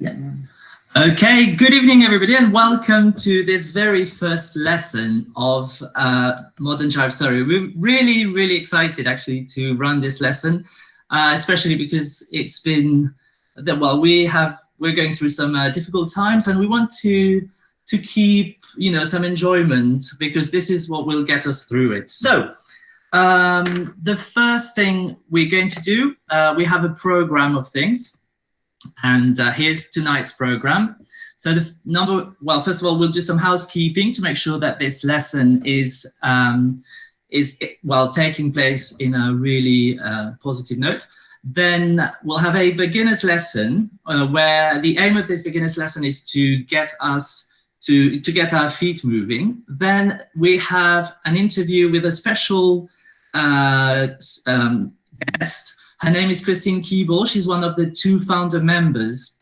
Yeah. Okay, good evening, everybody, and welcome to this very first lesson of Modern Jive Surrey. We're really excited, actually, to run this lesson, especially because it's been, well, we're going through some difficult times, and we want to keep, some enjoyment, because this is what will get us through it. So, the first thing we're going to do, we have a program of things. And here's tonight's program. So first of all, we'll do some housekeeping to make sure that this lesson is taking place in a really positive note. Then we'll have a beginner's lesson where the aim of this beginner's lesson is to get us to get our feet moving. Then we have an interview with a special guest. Her name is Christine Keeble. She's one of the 2 founder members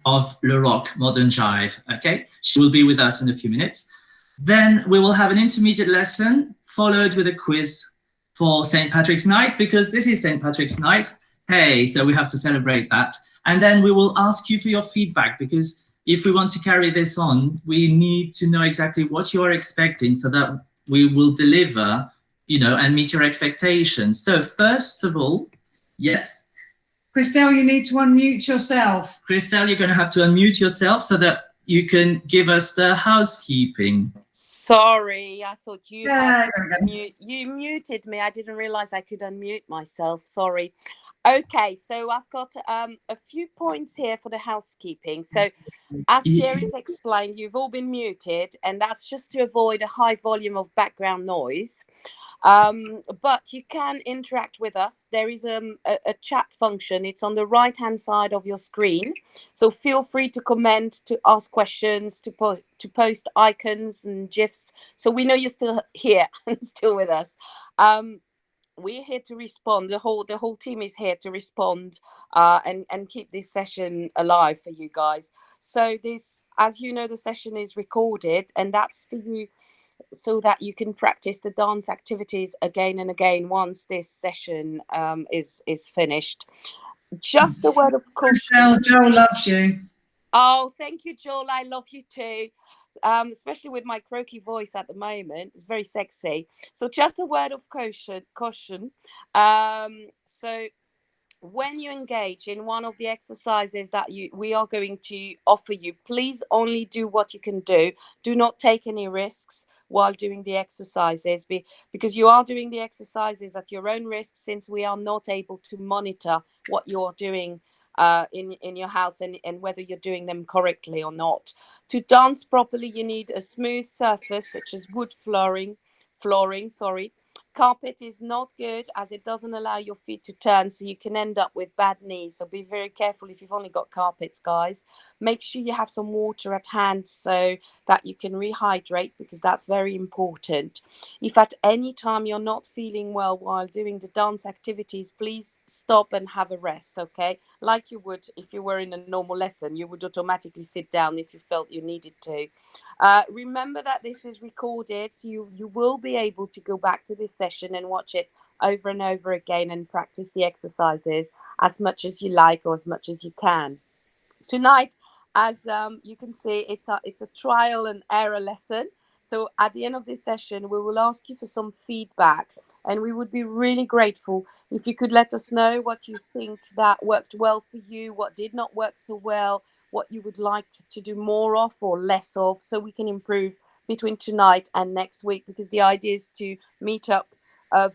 of Le Rock Modern Jive. Okay, she will be with us in a few minutes. Then we will have an intermediate lesson followed with a quiz for St. Patrick's Night, because this is St. Patrick's Night. Hey, so we have to celebrate that. And then we will ask you for your feedback, because if we want to carry this on, we need to know exactly what you're expecting so that we will deliver, and meet your expectations. So first of all, yes. Christelle, you need to unmute yourself. Christelle, you're going to have to unmute yourself so that you can give us the housekeeping. Sorry, I thought you muted me. I didn't realize I could unmute myself. Sorry. Okay, so I've got a few points here for the housekeeping. So as Thierry's explained, you've all been muted, and that's just to avoid a high volume of background noise. But you can interact with us. There is a chat function. It's on the right hand side of your screen, so feel free to comment, to ask questions, to post icons and gifs, so we know you're still here and still with us. We're here to respond. The whole team is here to respond and keep this session alive for you guys. So this, as you know, the session is recorded, and that's for you, so that you can practice the dance activities again and again once this session is finished. Just a word of caution. Joel loves you. Oh, thank you, Joel. I love you too. Especially with my croaky voice at the moment. It's very sexy. So just a word of caution. So when you engage in one of the exercises that we are going to offer you, please only do what you can do. Do not take any risks while doing the exercises, because you are doing the exercises at your own risk, since we are not able to monitor what you're doing in your house and whether you're doing them correctly or not. To dance properly, you need a smooth surface such as wood flooring. Carpet is not good, as it doesn't allow your feet to turn, so you can end up with bad knees. So be very careful if you've only got carpets, guys. Make sure you have some water at hand so that you can rehydrate, because that's very important. If at any time you're not feeling well while doing the dance activities, please stop and have a rest, okay? Like you would if you were in a normal lesson. You would automatically sit down if you felt you needed to. Remember that this is recorded, so you will be able to go back to this session and watch it over and over again and practice the exercises as much as you like or as much as you can. Tonight, as you can see, it's a trial and error lesson. So at the end of this session, we will ask you for some feedback, and we would be really grateful if you could let us know what you think that worked well for you, what did not work so well, what you would like to do more of or less of, so we can improve between tonight and next week, because the idea is to meet up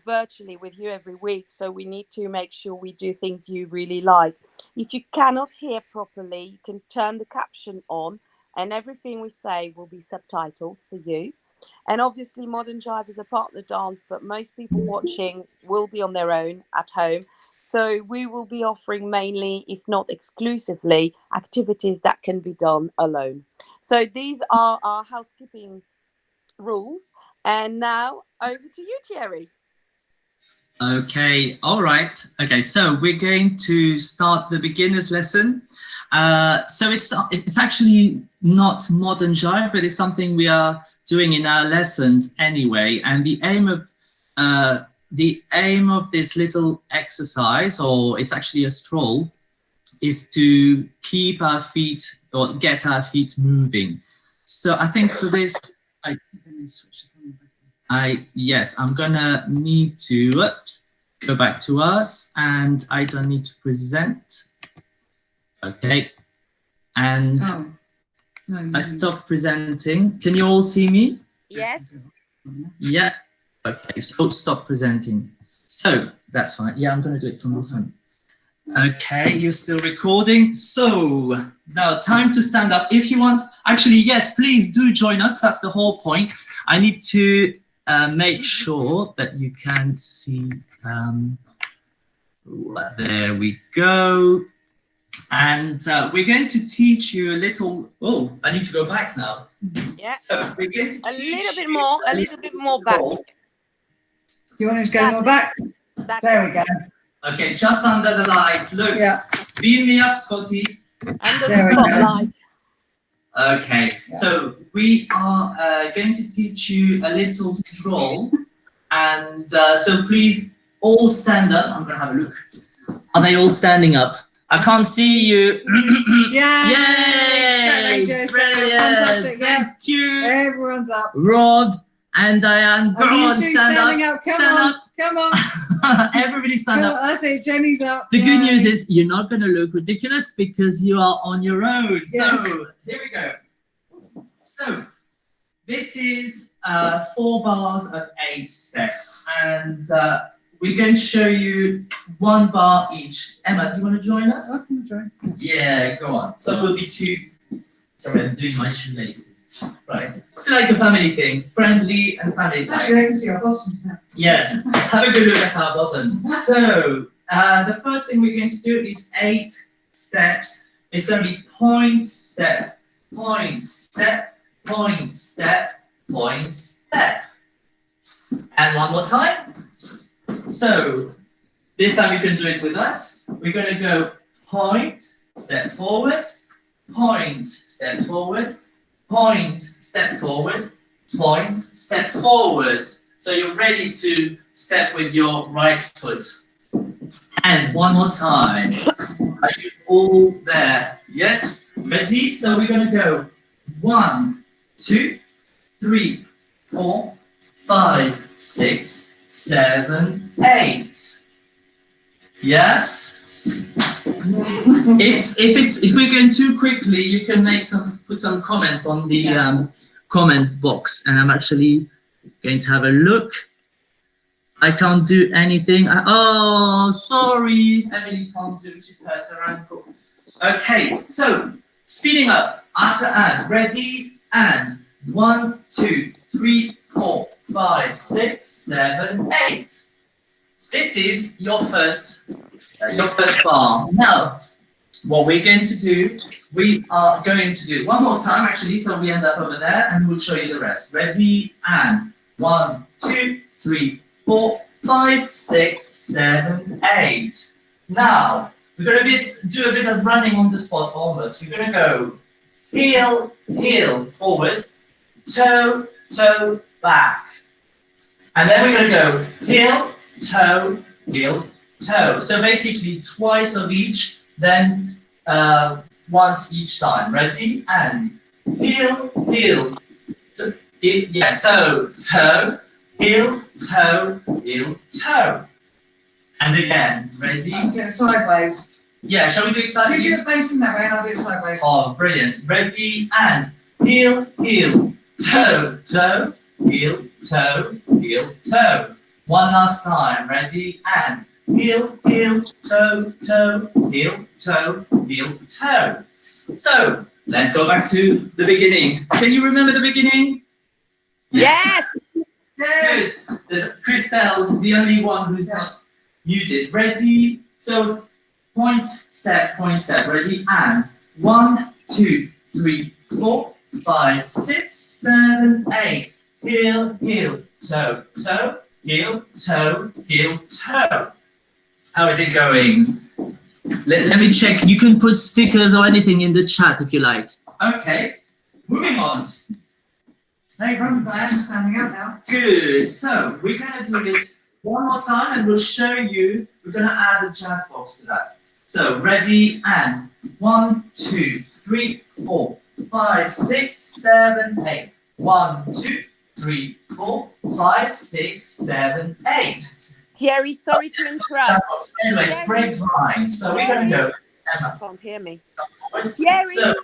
virtually with you every week. So we need to make sure we do things you really like. If you cannot hear properly, you can turn the caption on, and everything we say will be subtitled for you. And obviously Modern Jive is a partner dance, but most people watching will be on their own at home. So we will be offering mainly, if not exclusively, activities that can be done alone. So these are our housekeeping rules. And now over to you, Thierry. Okay, all right. Okay, so we're going to start the beginner's lesson. So it's actually not Modern Jive, but it's something we are doing in our lessons anyway. And the aim of this little exercise, or it's actually a stroll, is to keep our feet or get our feet moving. So I think for this, yes, I'm gonna need to go back to us, and I don't need to present. Okay, and I stopped presenting. Can you all see me? Yes. Yeah. Okay, so stop presenting. So that's fine. Yeah, I'm gonna do it from this one. Okay, you're still recording. So now time to stand up. If you want, actually, yes, please do join us. That's the whole point. I need to make sure that you can see. There we go. And we're going to teach you a little. Oh, I need to go back now. Yeah. So we're going to teach a little bit more back. You want to go more back? There we go. Okay, just under the light. Look, Yeah. beam me up, Scotty. Under There the we go. spotlight. Okay, Yeah. so we are going to teach you a little stroll, and so please all stand up. I'm gonna have a look. Are they all standing up? I can't see you. Yeah. Yay! Fantastic, Brilliant! yeah. Thank you, Everyone's up. Rob and Diane. Go Oh, you on, two stand standing up. up. Come Stand on. up. Come on. Everybody stand Come up. on. That's it. Jenny's up. The good Yay. news is you're not going to look ridiculous because you are on your own. Yes. So here we go. So this is 4 bars of 8 steps, and we're going to show you 1 bar each. Emma, do you want to join us? I can join. Yeah, go on. So we'll be 2. Sorry, I'm doing my shoelaces. Right. It's like a family thing, friendly and family. Actually, I can see our bottoms now. Yes, have a good look at our bottom. So, the first thing we're going to do is 8 steps. It's going to be point, step, point, step, point, step, point, step. And one more time. So, this time you can do it with us. We're going to go point, step forward, point, step forward, point, step forward, point, step forward. So you're ready to step with your right foot. And one more time. Are you all there? Yes? Ready? So we're going to go 1, 2, 3, 4, 5, 6, 7, 8. Yes? If we're going too quickly, you can put some comments on the comment box, and I'm actually going to have a look. I can't do anything. Oh, sorry, Emily can't do. She's hurt her ankle. Okay, so speeding up after and ready and 1, 2, 3, 4, 5, 6, 7, 8. This is your first bar. Now, what we're going to do, we are going to do one more time actually, so we end up over there and we'll show you the rest. Ready and 1, 2, 3, 4, 5, 6, 7, 8. Now, we're going to do a bit of running on the spot almost. We're going to go heel, heel, forward, toe, toe, back. And then we're going to go heel, toe, heel, toe. So basically twice of each, then once each time. Ready? And heel, heel, toe, toe, heel, toe, heel, toe. And again, ready? I'll do it sideways. Yeah, shall we do it sideways? You do it facing that way and I'll do it sideways. Oh, brilliant. Ready? And heel, heel, toe, toe, heel, toe, heel, toe. One last time. Ready? And heel, heel, toe, toe, heel, toe, heel, toe. So, let's go back to the beginning. Can you remember the beginning? Yes. Good. There's Christelle, the only one who's not muted. Ready? So, point, step, ready? And 1, 2, 3, 4, 5, 6, 7, 8. Heel, heel, toe, toe, heel, toe, heel, toe. How is it going? Let me check. You can put stickers or anything in the chat if you like. Okay, moving on. Hey, Ron, Diane's standing up now. Good. So we're going to do it one more time and we'll show you. We're going to add a jazz box to that. So ready and 1, 2, 3, 4, 5, 6, 7, 8. 1, 2, 3, 4, 5, 6, 7, 8. Thierry, sorry to interrupt. Anyways, grapevine. So we're going to go. Emma. Can't hear me. Thierry. So,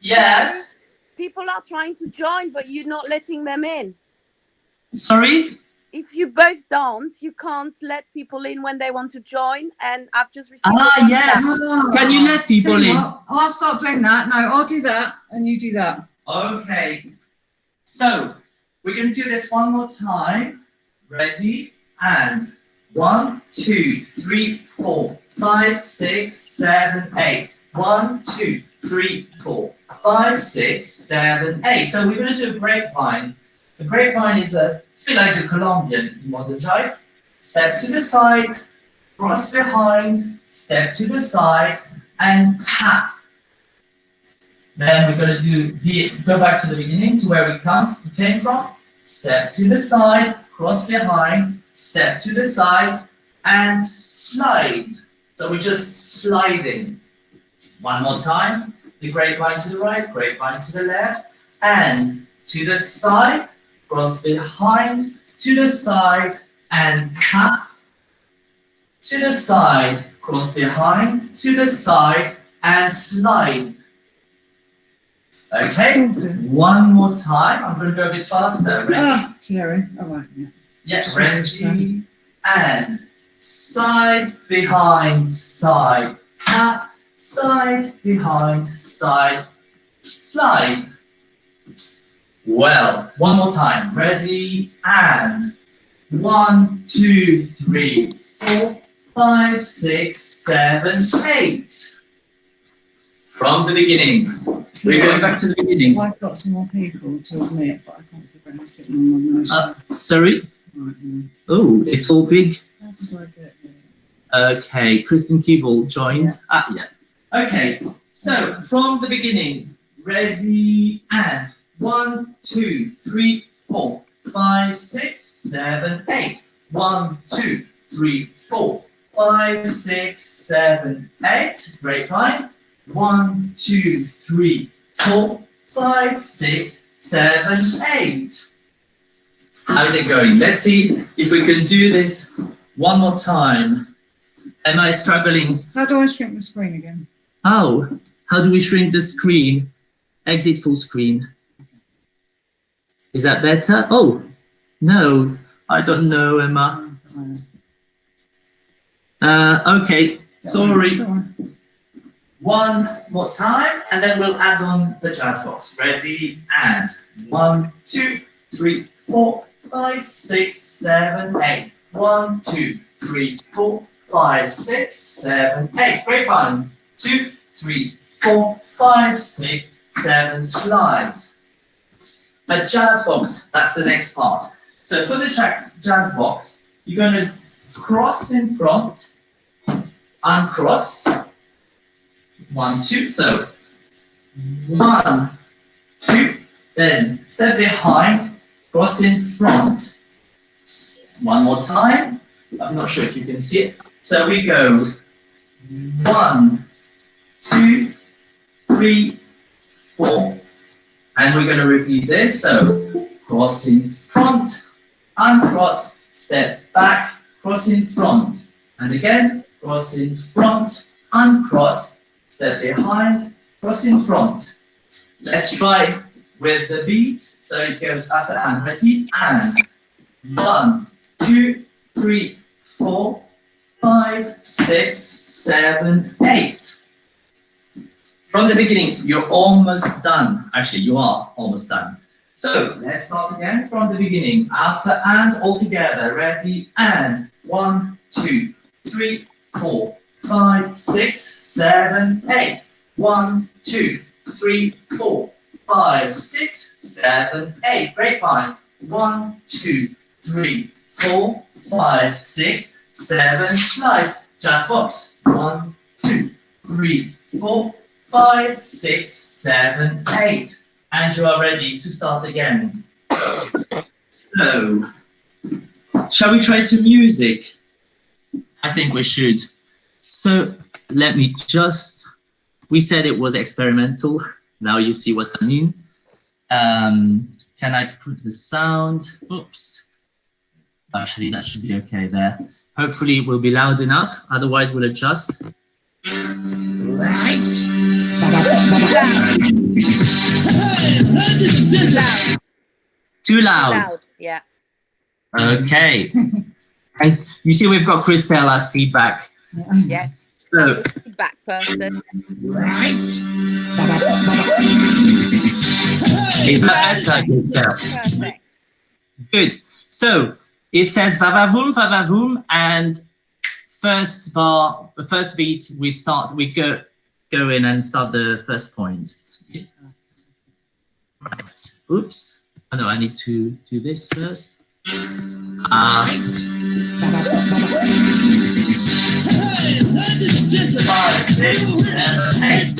yes. People are trying to join, but you're not letting them in. Sorry? If you both dance, you can't let people in when they want to join. And I've just received. Yes. Can you let people in? I'll start doing that. No, I'll do that, and you do that. Okay. So we're going to do this one more time. Ready? And 1, 2, 3, 4, 5, 6, 7, 8. 1, 2, 3, 4, 5, 6, 7, 8. So we're going to do a grapevine. The grapevine is it's a bit like the Colombian modern jive. Step to the side, cross behind, step to the side, and tap. Then we're going to go back to the beginning, to where we came from. Step to the side, cross behind, step to the side, and slide. So we're just sliding. One more time. The grapevine to the right, grapevine to the left, and to the side, cross behind, to the side, and tap. To the side, cross behind, to the side, and slide. Okay, one more time. I'm going to go a bit faster. Ready? Thierry. Oh, right. Yeah. Yes, ready. And side, behind, side, tap. Side, behind, side, slide. Well, one more time. Ready? And 1, 2, 3, 4, 5, 6, 7, 8. From the beginning. We're going back to the beginning. I've got some more people to admit, but I can't figure out how to get them on my Sorry? Right, yeah. Oh, it's all big. How do I get there? Okay, Kristen Keeble joined. Yeah. Okay, so from the beginning. Ready? And 1, 2, 3, 4, 5, 6, 7, 8. 1, 2, 3, 4, 5, 6, 7, 8. Grapevine. 1, 2, 3, 4, 5, 6, 7, 8. How is it going? Let's see if we can do this one more time. Am I struggling? How do I shrink the screen again? Oh, how do we shrink the screen? Exit full screen. Is that better? Oh, no, I don't know, Emma. Okay, sorry. One more time, and then we'll add on the jazz box. Ready? And 1, 2, 3, 4, 5, 6, 7, 8. 1, 2, 3, 4, 5, 6, 7, 8. Great one. 2, 3, 4, 5, 6, 7. Slide. A jazz box. That's the next part. So for the jazz box, you're going to cross in front, uncross. 1, 2. So 1, 2. Then step behind, cross in front. One more time. I'm not sure if you can see it. So we go 1, 2, 3, 4. And we're going to repeat this. So cross in front, uncross, step back, cross in front. And again, cross in front, uncross, step behind, cross in front. Let's try with the beat. So it goes after and. Ready? And 1, 2, 3, 4, 5, 6, 7, 8. From the beginning, you're almost done. Actually, you are almost done. So let's start again from the beginning. After and all together. Ready? And 1, 2, 3, 4, 5, 6, 7, 8. 1, 2, 3, 4, 5, 6, 7, 8. Great fine. 1, 2, 3, 4, 5, 6, 7. Slide. Jazz box. 1, 2, 3, 4, 5, 6, 7, 8. And you are ready to start again. So, shall we try to music? I think we should. So, let me just, we said it was experimental. Now you see what I mean. Can I put the sound? Oops. Actually, that should be okay there. Hopefully it will be loud enough. Otherwise, we'll adjust. Right. Too loud. Yeah. Okay. And you see, we've got Christelle as feedback. Yes. So, feedback person. Right. Is that better, Christelle? Perfect. Good. So it says vavavoom, and first bar, the first beat, we go in and start the first point. Right. Oops. Oh no, I need to do this first. 5, 6, 7, 8.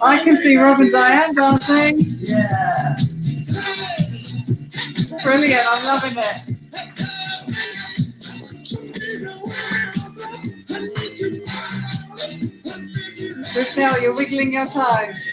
I can see Rob and Diane dancing. Yeah. Brilliant, I'm loving it. Christelle, you're wiggling your toes.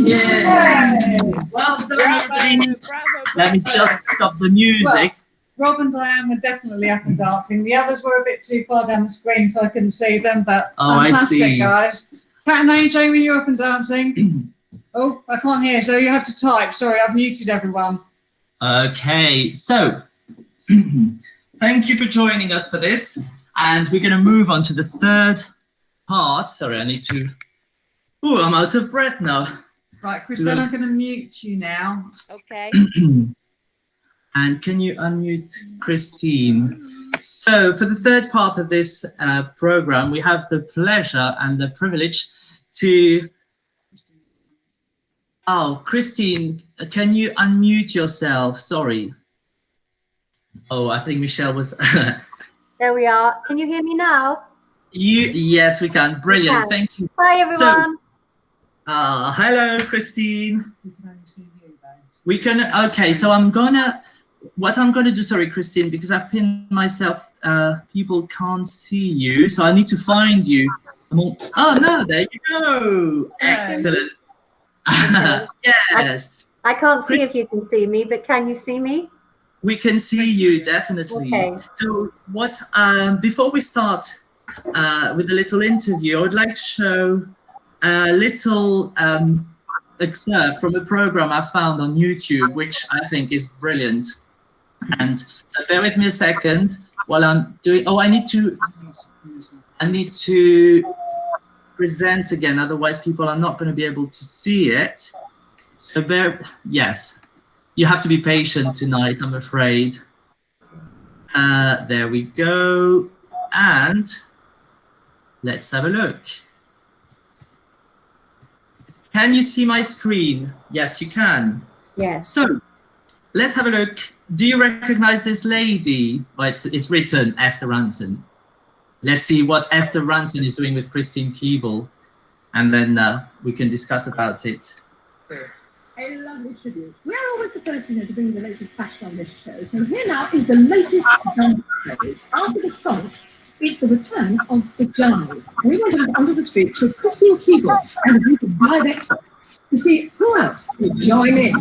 Yeah. Well done, everybody. Let me just stop the music. Well, Rob and Diane were definitely up and dancing. The others were a bit too far down the screen, so I couldn't see them, but fantastic, guys. Kat and AJ, were you up and dancing? Oh, I can't hear, so you have to type. Sorry, I've muted everyone. Okay, so thank you for joining us for this. And we're going to move on to the third part. Sorry, I need to... Oh, I'm out of breath now. Right, Christelle, I'm going to mute you now. Okay. And can you unmute Christine? So for the third part of this program, we have the pleasure and the privilege to Oh, Christine, can you unmute yourself? Sorry. Oh, I think Michelle was. There we are. Can you hear me now? Yes, we can. Brilliant. Thank you. Hi, everyone. So, hello, Christine. We can. Okay, so what I'm gonna do. Sorry, Christine, because I've pinned myself. People can't see you, so I need to find you. Oh no, there you go. Excellent. Yes. I can't see if you can see me, but can you see me? We can see you, definitely. Okay. So before we start with a little interview, I would like to show a little excerpt from a program I found on YouTube, which I think is brilliant. And so bear with me a second while I'm doing, I need to present again, otherwise people are not going to be able to see it. So yes. You have to be patient tonight, I'm afraid. There we go. And let's have a look. Can you see my screen? Yes, you can. Yes. So let's have a look. Do you recognize this lady? Well, it's written Esther Ranson. Let's see what Esther Ranson is doing with Christine Keeble, and then we can discuss about it. A lovely tribute. We're always the first to bring the latest fashion on this show. So here now is the latest dance craze. After the song, it's the return of the jive. We went under the streets with Christine Keeble and a group of jive experts to see who else would join in.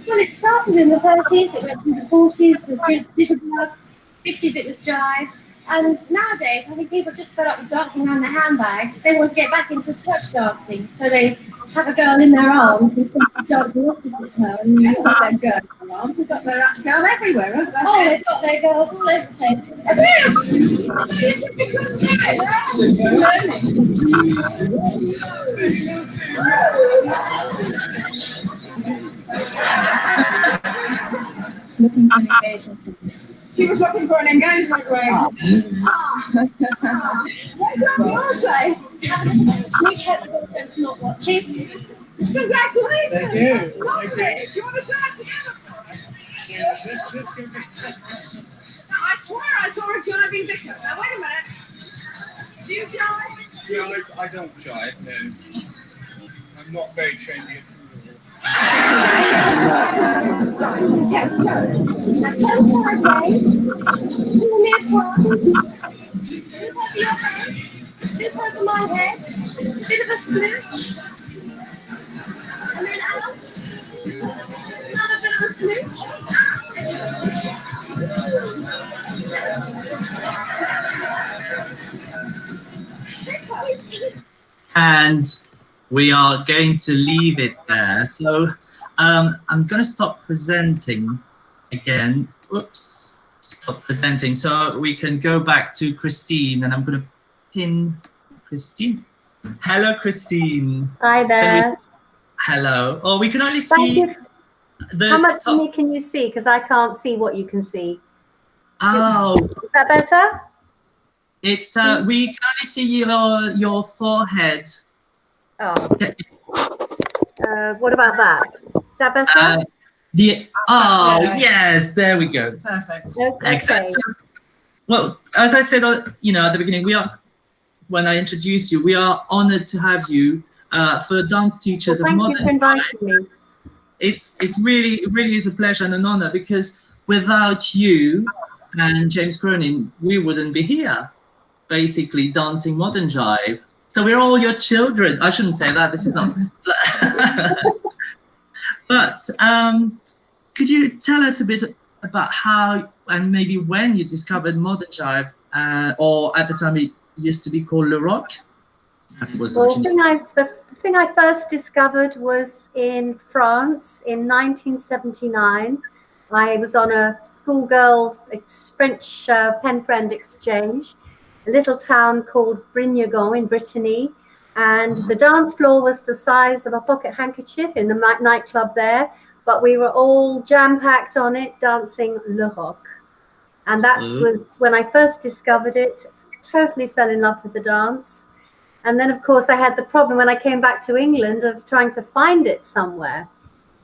Well, it started in the 30s, it went through the 40s, there's jitterbug, 50s it was jive, and nowadays I think people are just fed up with dancing around their handbags. They want to get back into touch dancing, so they have a girl in their arms instead of just dancing opposite her. And They've got their girls in their arms, they've got their girl everywhere, haven't they? oh, they've got their girls all over the place. Looking for an engagement. She was looking for an engagement ring. What's that your say? We hope the girlfriend's not watching. Congratulations! Thank you. Lovely. Do you want to try it together for us? Let's go. Now, I swear I saw a jiving vicar. Now, wait a minute. Do you jive? Yeah, I don't jive, no. I'm not very trendy at all. Yes, sure. I turn sideways, to the near front, loop over your head, loop over my head, bit of a smooch, and then out, another bit of a smooch. And we are going to leave it there. So I'm going to stop presenting again. Oops, stop presenting. So we can go back to Christine, and I'm going to pin Christine. Hello, Christine. Hi there. Hello. Oh, we can only Thank see you. How much of me can you see? Because I can't see what you can see. Oh. Is that better? It's we can only see your forehead. Oh. What about that? Is that better? Yes, there we go. Perfect. Okay. Excellent. So, well, as I said, at the beginning, when I introduced you, we are honored to have you for Dance Teachers of Modern Jive. Thank you for inviting me. It's really, it really is a pleasure and an honor, because without you and James Cronin, we wouldn't be here, basically dancing Modern Jive. So we're all your children. I shouldn't say that. This is not. But could you tell us a bit about how and maybe when you discovered Modern Jive, or at the time it used to be called Le Rock? Well, the thing I first discovered was in France in 1979. I was on a schoolgirl French pen friend exchange, a little town called Brignagon in Brittany, and the dance floor was the size of a pocket handkerchief in the nightclub there. but we were all jam-packed on it, dancing Le Rock. And that was when I first discovered it, totally fell in love with the dance. And then, of course, I had the problem when I came back to England of trying to find it somewhere.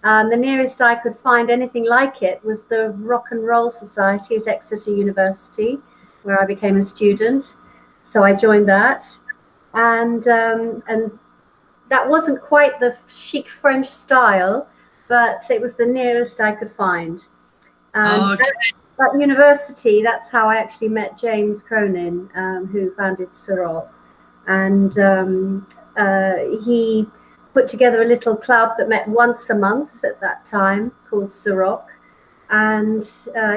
The nearest I could find anything like it was the Rock and Roll Society at Exeter University, where I became a student. So I joined that. And that wasn't quite the chic French style, but it was the nearest I could find. At university, that's how I actually met James Cronin, who founded Surrock. And he put together a little club that met once a month at that time called Surrock. And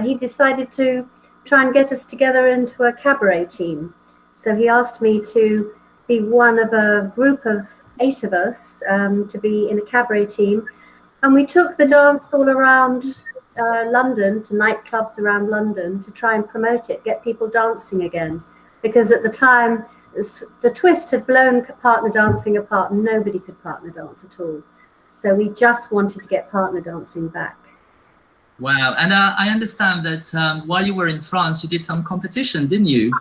he decided to try and get us together into a cabaret team. So he asked me to be one of a group of 8 of us to be in a cabaret team. And we took the dance all around London, to nightclubs around London, to try and promote it, get people dancing again. Because at the time, the twist had blown partner dancing apart and nobody could partner dance at all. So we just wanted to get partner dancing back. Wow. And I understand that while you were in France, you did some competition, didn't you?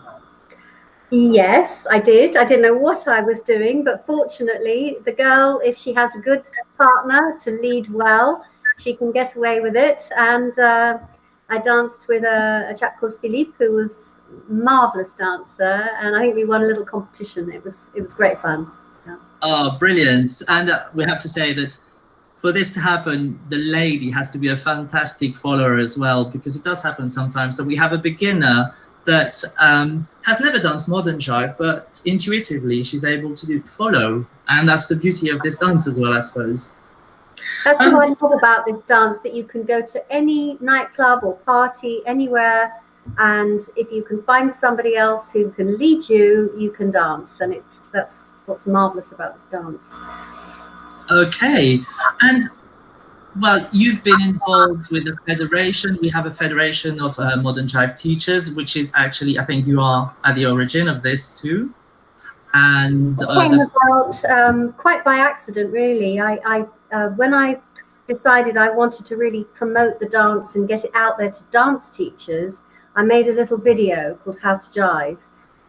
Yes, I did. I didn't know what I was doing, but fortunately, the girl, if she has a good partner to lead well, she can get away with it. And I danced with a chap called Philippe, who was a marvelous dancer, and I think we won a little competition. It was great fun. Yeah. Oh, brilliant. And we have to say that for this to happen, the lady has to be a fantastic follower as well, because it does happen sometimes. So we have a beginner that has never danced modern jive, but intuitively she's able to follow. And that's the beauty of this dance as well, I suppose. That's what I love about this dance, that you can go to any nightclub or party anywhere, and if you can find somebody else who can lead you, you can dance. And that's what's marvelous about this dance. Okay. And well, you've been involved with the federation. We have a federation of modern jive teachers, which is actually, I think you are at the origin of this too. And came about quite by accident, really. When I decided I wanted to really promote the dance and get it out there to dance teachers, I made a little video called How to Jive,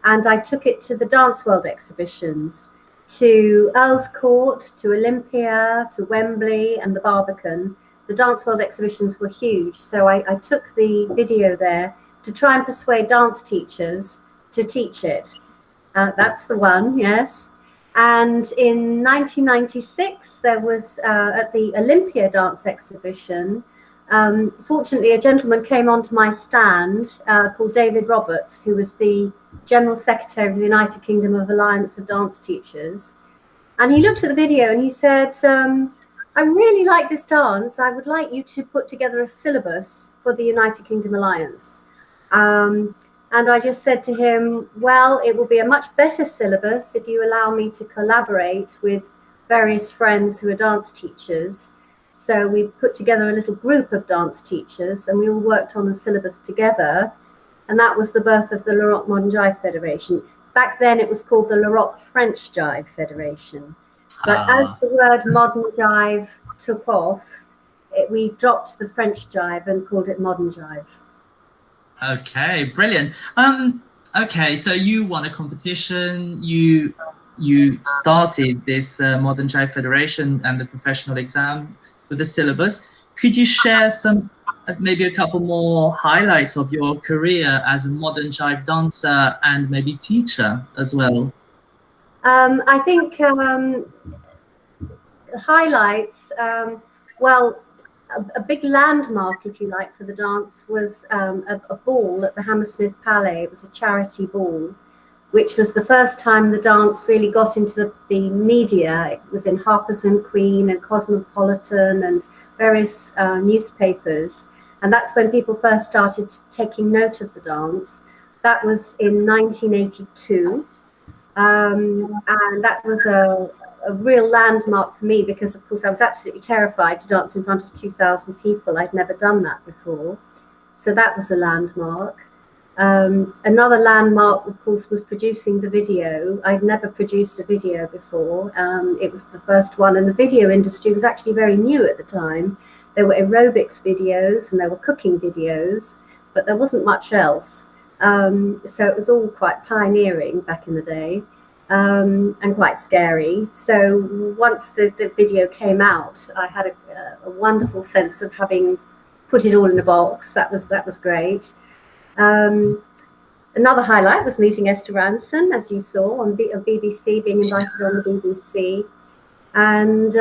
and I took it to the Dance World exhibitions, to Earl's Court, to Olympia, to Wembley and the Barbican. The Dance World exhibitions were huge, so I took the video there to try and persuade dance teachers to teach it. That's the one, yes. And in 1996, there was at the Olympia dance exhibition, fortunately, a gentleman came onto my stand called David Roberts, who was the General Secretary of the United Kingdom of Alliance of Dance Teachers. And he looked at the video and he said, I really like this dance. I would like you to put together a syllabus for the United Kingdom Alliance. And I just said to him, well, it will be a much better syllabus if you allow me to collaborate with various friends who are dance teachers. So we put together a little group of dance teachers and we all worked on the syllabus together. And that was the birth of the Le Rock Modern Jive Federation. Back then it was called the Le Rock French Jive Federation. But as the word modern jive took off, we dropped the French jive and called it modern jive. Okay, brilliant. Okay, so you won a competition, you started this Modern Jive Federation and the professional exam with the syllabus. Could you share some, maybe a couple more highlights of your career as a modern jive dancer and maybe teacher as well? I think highlights, well, a big landmark, if you like, for the dance was a ball at the Hammersmith Palais. It was a charity ball, which was the first time the dance really got into the media. It was in Harper's and Queen and Cosmopolitan and various newspapers. And that's when people first started taking note of the dance. That was in 1982. And that was a real landmark for me because, of course, I was absolutely terrified to dance in front of 2,000 people. I'd never done that before. So that was a landmark. Another landmark, of course, was producing the video. I'd never produced a video before. It was the first one, and the video industry was actually very new at the time. There were aerobics videos and there were cooking videos, but there wasn't much else. So it was all quite pioneering back in the day, and quite scary. So once the video came out, I had a wonderful sense of having put it all in a box. That was great. Another highlight was meeting Esther Ranson, as you saw on BBC, being invited on the BBC. And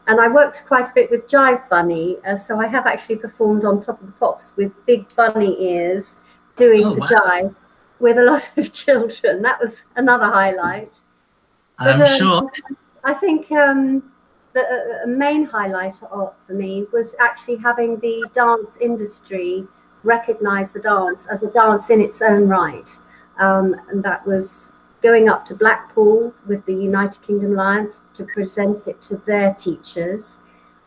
I worked quite a bit with Jive Bunny, so I have actually performed on Top of the Pops with big bunny ears, doing the jive with a lot of children. That was another highlight. I'm sure. I think the main highlight for me was actually having the dance industry recognize the dance as a dance in its own right, and that was going up to Blackpool with the United Kingdom Alliance to present it to their teachers.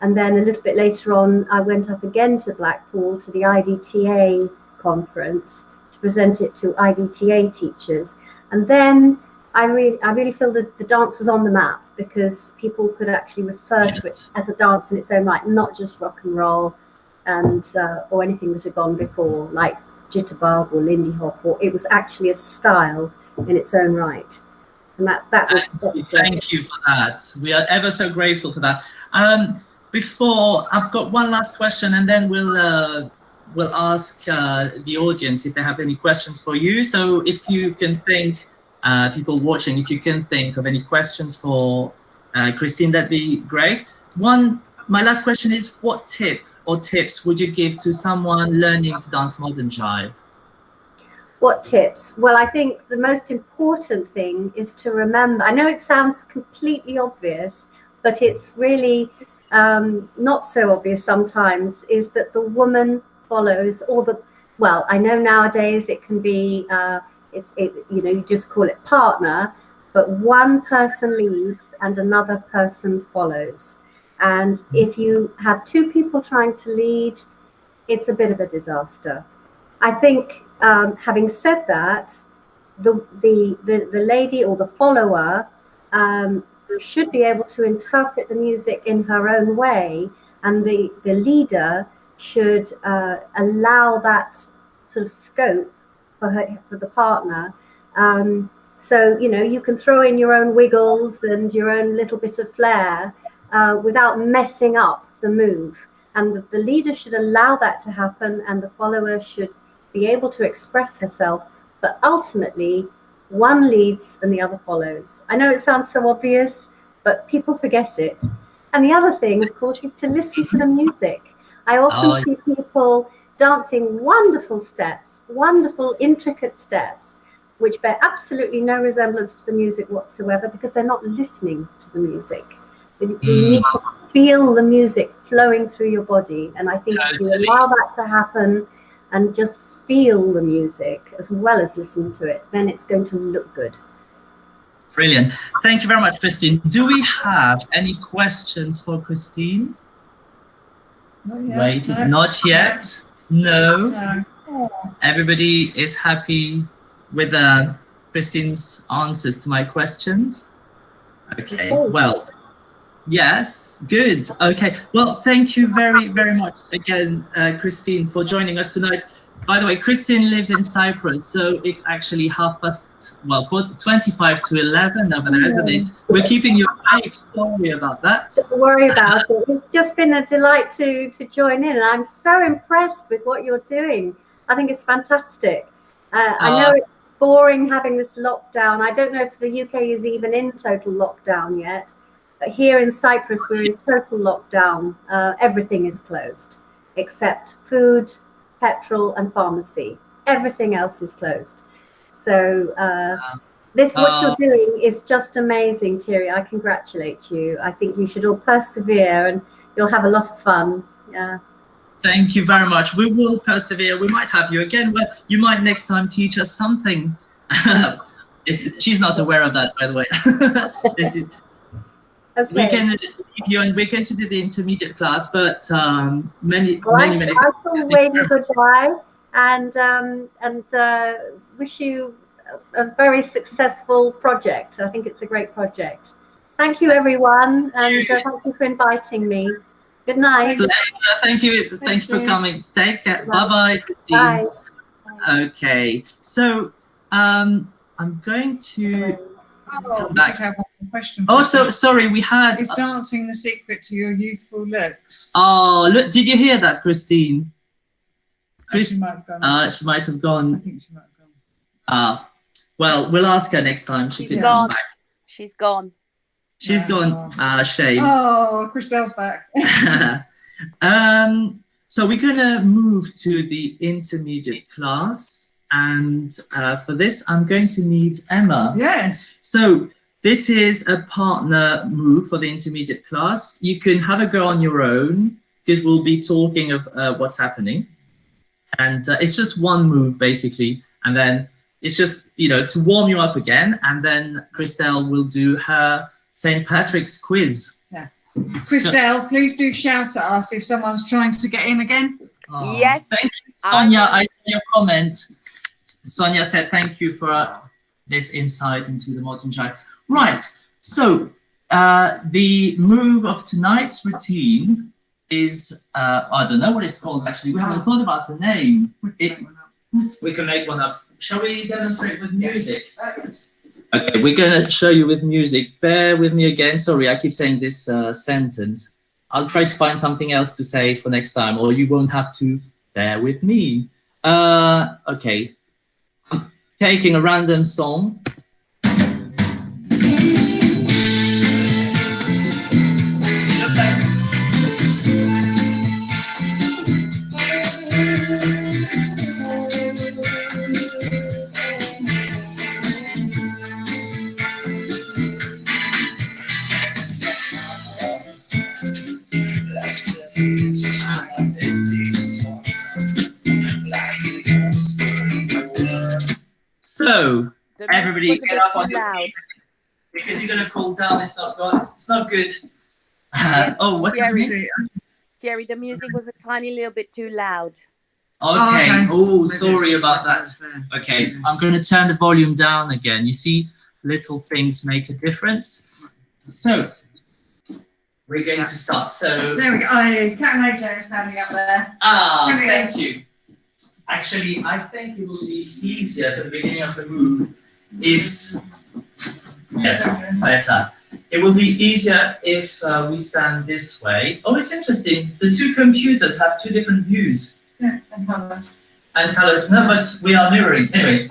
And then a little bit later on, I went up again to Blackpool to the IDTA conference to present it to IDTA teachers. And then I really feel that the dance was on the map, because people could actually refer to it as a dance in its own right, not just rock and roll and or anything that had gone before, like jitterbug or Lindy Hop, or it was actually a style in its own right. And that was thank you for that. We are ever so grateful for that. Before, I've got one last question, and then we'll ask the audience if they have any questions for you. So if you can think, people watching, if you can think of any questions for Christine, that'd be great. My last question is, what tip or tips would you give to someone learning to dance modern jive? What tips? Well, I think the most important thing is to remember, I know it sounds completely obvious, but it's really not so obvious sometimes, is that the woman follows, or well, I know nowadays it can be, you just call it partner, but one person leads and another person follows. And if you have two people trying to lead, it's a bit of a disaster. I think, having said that, the lady or the follower should be able to interpret the music in her own way, and the leader should allow that sort of scope for the partner. So you can throw in your own wiggles and your own little bit of flair without messing up the move. And the leader should allow that to happen, and the follower should be able to express herself. But ultimately, one leads and the other follows. I know it sounds so obvious, but people forget it. And the other thing, of course, is to listen to the music. I often see people dancing wonderful steps, wonderful, intricate steps, which bear absolutely no resemblance to the music whatsoever, because they're not listening to the music. You need to feel the music flowing through your body. And I think if you allow that to happen and just feel the music as well as listen to it, then it's going to look good. Brilliant. Thank you very much, Christine. Do we have any questions for Christine? Not yet. Not yet. No. Everybody is happy with Christine's answers to my questions. Okay. Well, yes. Good. Okay. Well, thank you very, very much again, Christine, for joining us tonight. By the way, Christine lives in Cyprus, so it's actually 25 to 11 over there, isn't it? We're keeping you awake. Sorry about that. Don't worry about it. It's just been a delight to join in. I'm so impressed with what you're doing. I think it's fantastic. I know it's boring having this lockdown. I don't know if the UK is even in total lockdown yet, but here in Cyprus, we're in total lockdown. Everything is closed except food, petrol and pharmacy. Everything else is closed. So what you're doing is just amazing, Thierry. I congratulate you. I think you should all persevere and you'll have a lot of fun. Thank you very much. We will persevere. We might have you again. Well, you might next time teach us something. She's not aware of that, by the way. This is okay. We can leave you, and we're going to do the intermediate class, but many. I shall wave you goodbye and wish you a very successful project. I think it's a great project. Thank you, everyone, and thank you for inviting me. Good night. Thank you. Thank you for coming. Take care. Bye-bye, Christine. Bye. Okay. So I'm going to come back. Have one question. Oh, so sorry. We had. Is dancing the secret to your youthful looks? Oh, look! Did you hear that, Christine? She might have gone. She might have gone. I think she might have gone. Well, we'll ask her next time. She can gone. come back. She's gone. She's gone. Shame. Oh, Christelle's back. So we're gonna move to the intermediate class, and for this, I'm going to need Emma. Yes. So this is a partner move for the intermediate class. You can have a go on your own because we'll be talking of what's happening, and it's just one move basically, and then it's just to warm you up again, and then Christelle will do her St. Patrick's quiz. Yeah. Christelle, please do shout at us if someone's trying to get in again. Oh, yes. Thank you, Sonia. I saw your comment. Sonia said thank you for this insight into the modern jive. Right. So the move of tonight's routine is I don't know what it's called actually. We haven't thought about the name. We can make one up. Shall we demonstrate with music? Yes. Okay, we're going to show you with music. Bear with me again. Sorry, I keep saying this sentence. I'll try to find something else to say for next time, or you won't have to bear with me. Okay. I'm taking a random song. So everybody get up on your feet because you're gonna cool down. It's not good. It's not good. Oh, what's happening? Thierry, the music was a tiny little bit too loud. Okay. Oh, sorry about that. Okay, I'm gonna turn the volume down again. You see, little things make a difference. So we're going to start. So there we go. Oh, Cat and AJ is standing up there. Thank you. Actually, I think it will be easier at the beginning of the move if, yes, better. It will be easier if we stand this way. Oh, it's interesting. The two computers have two different views. Yeah, and colours. And colours. No, but we are mirroring. Anyway,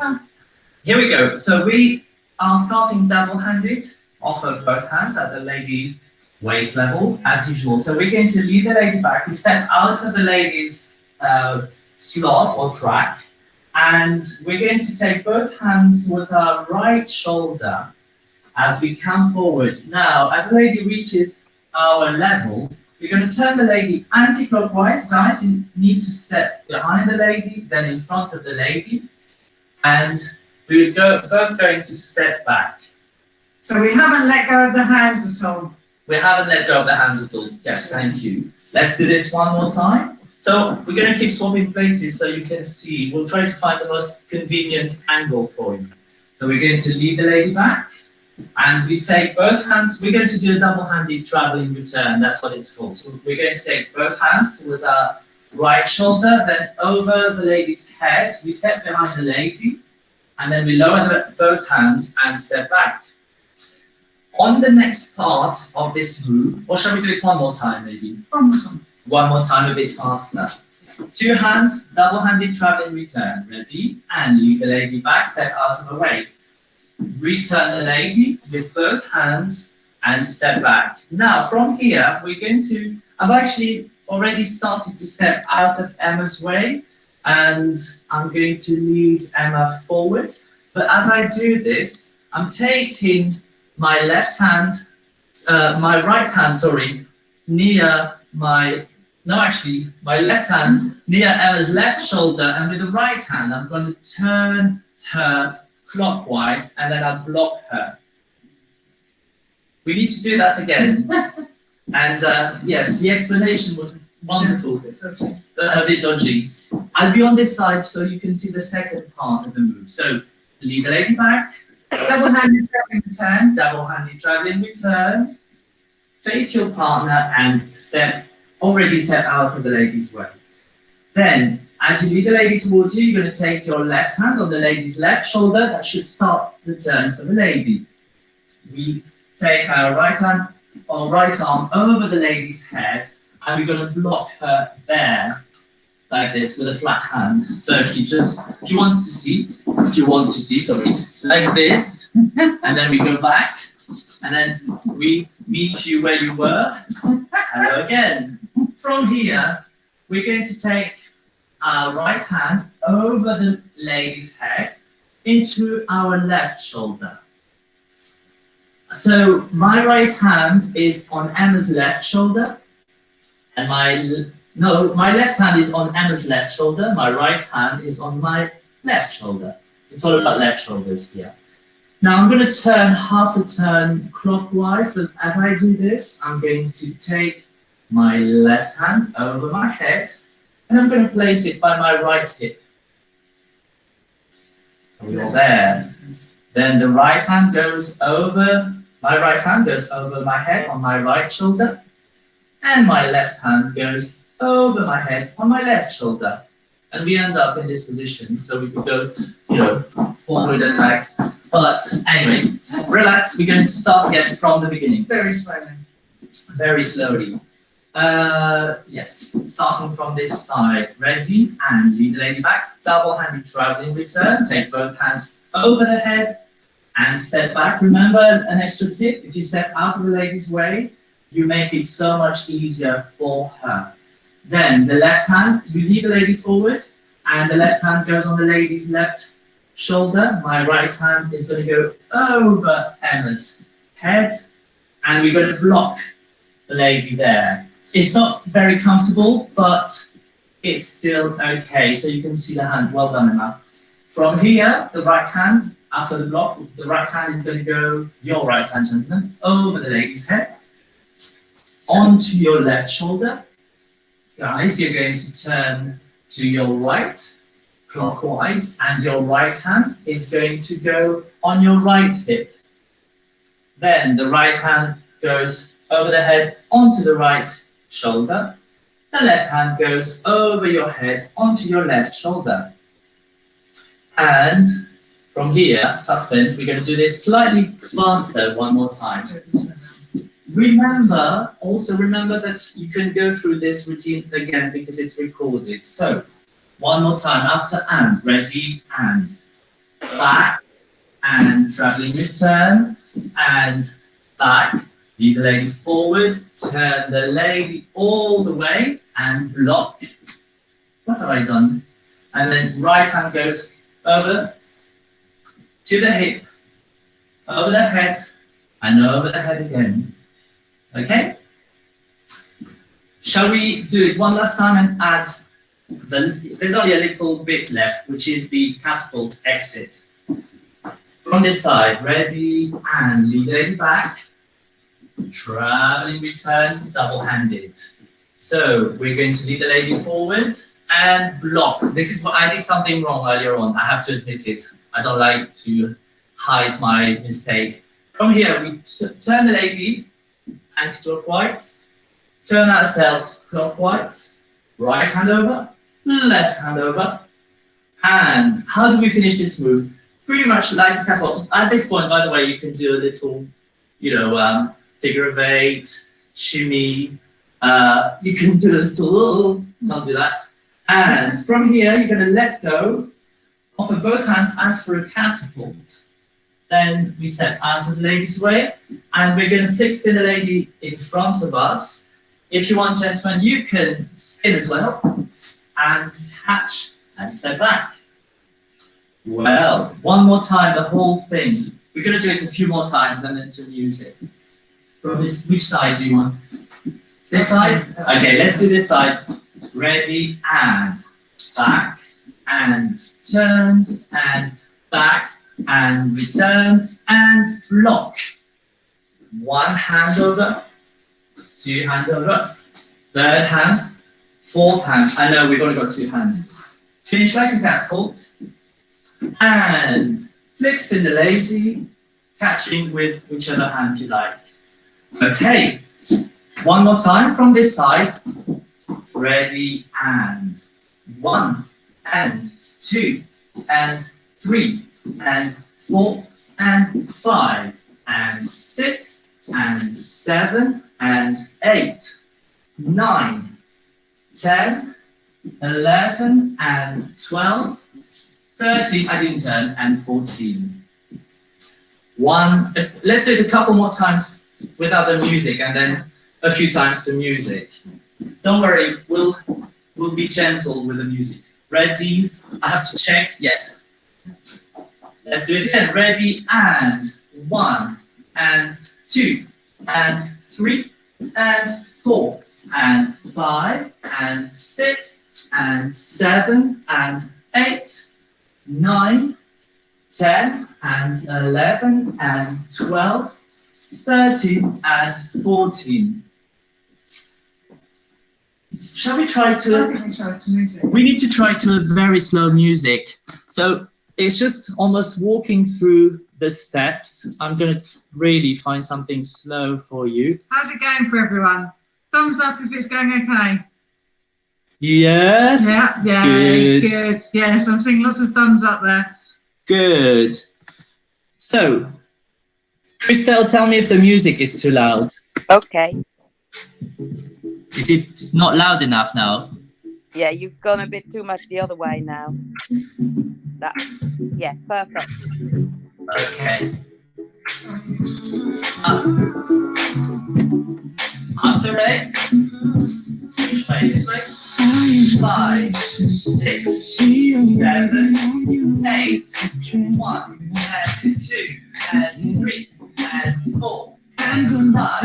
here we go. So we are starting double-handed. Offer both hands at the lady waist level, as usual. So we're going to lead the lady back. We step out of the lady's slot or track, and we're going to take both hands towards our right shoulder as we come forward. Now, as the lady reaches our level, we're going to turn the lady anti-clockwise. Guys, you need to step behind the lady, then in front of the lady, and we're both going to step back. So we haven't let go of the hands at all. We haven't let go of the hands at all. Yes, thank you. Let's do this one more time. So we're going to keep swapping places so you can see. We'll try to find the most convenient angle for you. So we're going to lead the lady back, and we take both hands. We're going to do a double-handed traveling return. That's what it's called. So we're going to take both hands towards our right shoulder, then over the lady's head. We step behind the lady, and then we lower both hands and step back. On the next part of this move, or shall we do it one more time maybe? One more time. One more time, a bit faster. Two hands, double-handed traveling return. Ready? And lead the lady back, step out of the way. Return the lady with both hands and step back. Now, from here, we're going to, I've actually already started to step out of Emma's way, and I'm going to lead Emma forward. But as I do this, I'm taking my left hand, my right hand, sorry, near my, no, actually, my left hand near Emma's left shoulder, and with the right hand, I'm going to turn her clockwise, and then I block her. We need to do that again. And yes, the explanation was wonderful, but a bit dodgy. I'll be on this side so you can see the second part of the move. So lead the lady back. Double-handed traveling return. Double-handed traveling return. Face your partner and step already stepped out of the lady's way. Then, as you lead the lady towards you, you're going to take your left hand on the lady's left shoulder. That should start the turn for the lady. We take our right hand or right arm over the lady's head, and we're going to block her there, like this, with a flat hand. So if you want to see, sorry, like this, and then we go back, and then we meet you where you were. Hello again. From here, we're going to take our right hand over the lady's head into our left shoulder. So my right hand is on Emma's left shoulder, and my left hand is on Emma's left shoulder. My right hand is on my left shoulder. It's all about left shoulders here. Now I'm going to turn half a turn clockwise, but as I do this, I'm going to take my left hand over my head, and I'm going to place it by my right hip. We're there. Then the right hand goes over, my right hand goes over my head on my right shoulder, and my left hand goes over my head on my left shoulder. And we end up in this position, so we could go, forward and back. But anyway, relax, we're going to start again from the beginning. Very slowly. Very slowly. Yes, starting from this side. Ready, and lead the lady back. Double-handed traveling return. Take both hands over the head and step back. Remember an extra tip, if you step out of the lady's way, you make it so much easier for her. Then the left hand, you lead the lady forward, and the left hand goes on the lady's left shoulder. My right hand is going to go over Emma's head, and we're going to block the lady there. It's not very comfortable, but it's still okay. So you can see the hand. Well done, Emma. From here, the right hand, after the block, the right hand is going to go, your right hand, gentlemen, over the lady's head, onto your left shoulder. Guys, you're going to turn to your right, clockwise, and your right hand is going to go on your right hip. Then the right hand goes over the head onto the right shoulder. The left hand goes over your head onto your left shoulder. And from here, suspense, we're going to do this slightly faster one more time. Also remember that you can go through this routine again because it's recorded. So, one more time after and. Ready, and. Back, and traveling return, and back. Lead the lady forward, turn the lady all the way, and block. What have I done? And then right hand goes over to the hip, over the head, and over the head again. Okay? Shall we do it one last time and add there's only a little bit left, which is the catapult exit. From this side, ready, and lead the lady back. Traveling return, double-handed. So we're going to lead the lady forward and block. This is what I did something wrong earlier on. I have to admit it. I don't like to hide my mistakes. From here, we turn the lady anti-clockwise, turn ourselves clockwise, right hand over, left hand over. And how do we finish this move? Pretty much like a catapult. At this point, by the way, you can do a little, figure of eight, shimmy. You can do a little, can't do that. And from here, you're going to let go, offer both hands as for a catapult. Then we step out of the lady's way, and we're going to flick spin the lady in front of us. If you want, gentlemen, you can spin as well, and catch and step back. Well, one more time, the whole thing. We're going to do it a few more times and then to music. Which side do you want? This side? Okay, let's do this side. Ready, and back, and turn, and back, and return, and block. One hand over, two hand over, third hand, fourth hand. I know we've only got two hands. Finish like a catapult, and flick spin the lady, catching with whichever hand you like. Okay, one more time from this side. Ready, and 1, and 2, and 3, and 4, and 5, and 6, and 7, and 8, 9, 10, 11, and 12, 13, I didn't turn, and 14. Let's do it a couple more times without the music, and then a few times to music. Don't worry, we'll be gentle with the music. Ready? I have to check. Yes. Let's do it again. Ready, and 1, and 2, and 3, and 4, and 5, and 6, and 7, and 8, 9, 10, and 11, and 12, 13, and 14. Shall we try to? We need to try to a very slow music. So it's just almost walking through the steps. I'm going to really find something slow for you. How's it going for everyone? Thumbs up if it's going okay. Yes. Yeah, good. Yes, I'm seeing lots of thumbs up there. Good. So, Christelle, tell me if the music is too loud. Okay. Is it not loud enough now? Yeah, you've gone a bit too much the other way now. Yeah, perfect. Okay. After 8, which way? This way? 5, 6, 7, 8, 1, and 2, and 3, and 4, and 5,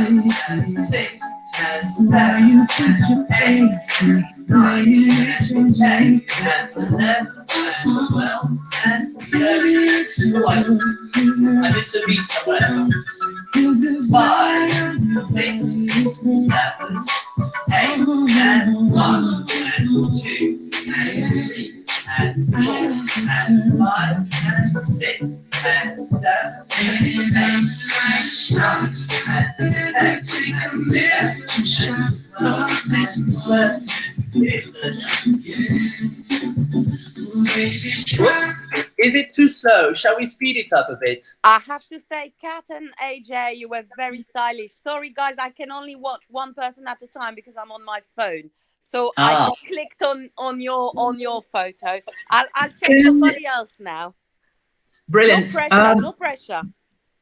and 6, and 7, and 8, and 9, and 10, and 11, and 12, and 13. Oh, I missed a beat somewhere. 5, 6, 7, 8, and 1, and 2, and 3, and 4, and 5, and 6, and 7, and 8, and 9, and 10, and 11, Whoops. Is it too slow? Shall we speed it up a bit? I have to say, Kat and AJ, you were very stylish. Sorry, guys, I can only watch one person at a time because I'm on my phone. So I just clicked on your photo. I'll check somebody else now. Brilliant. No pressure. No pressure.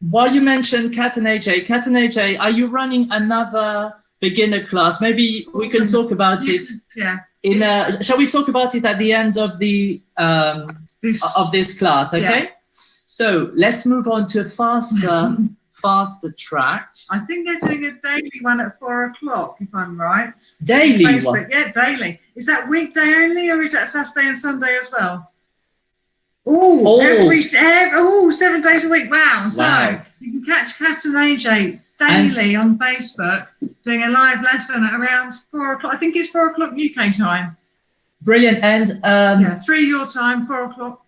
While you mentioned Kat and AJ, are you running another beginner class? Maybe we can talk about it. Yeah. Shall we talk about it at the end of the of this class? Okay. Yeah. So let's move on to a faster track. I think they're doing a daily one at 4 o'clock, if I'm right. Daily one? Yeah, daily. Is that weekday only, or is that Saturday and Sunday as well? Oh, 7 days a week. Wow. So you can catch Kat and AJ daily on Facebook doing a live lesson at around 4 o'clock. I think it's 4 o'clock UK time. Brilliant. And 3 your time, 4 o'clock.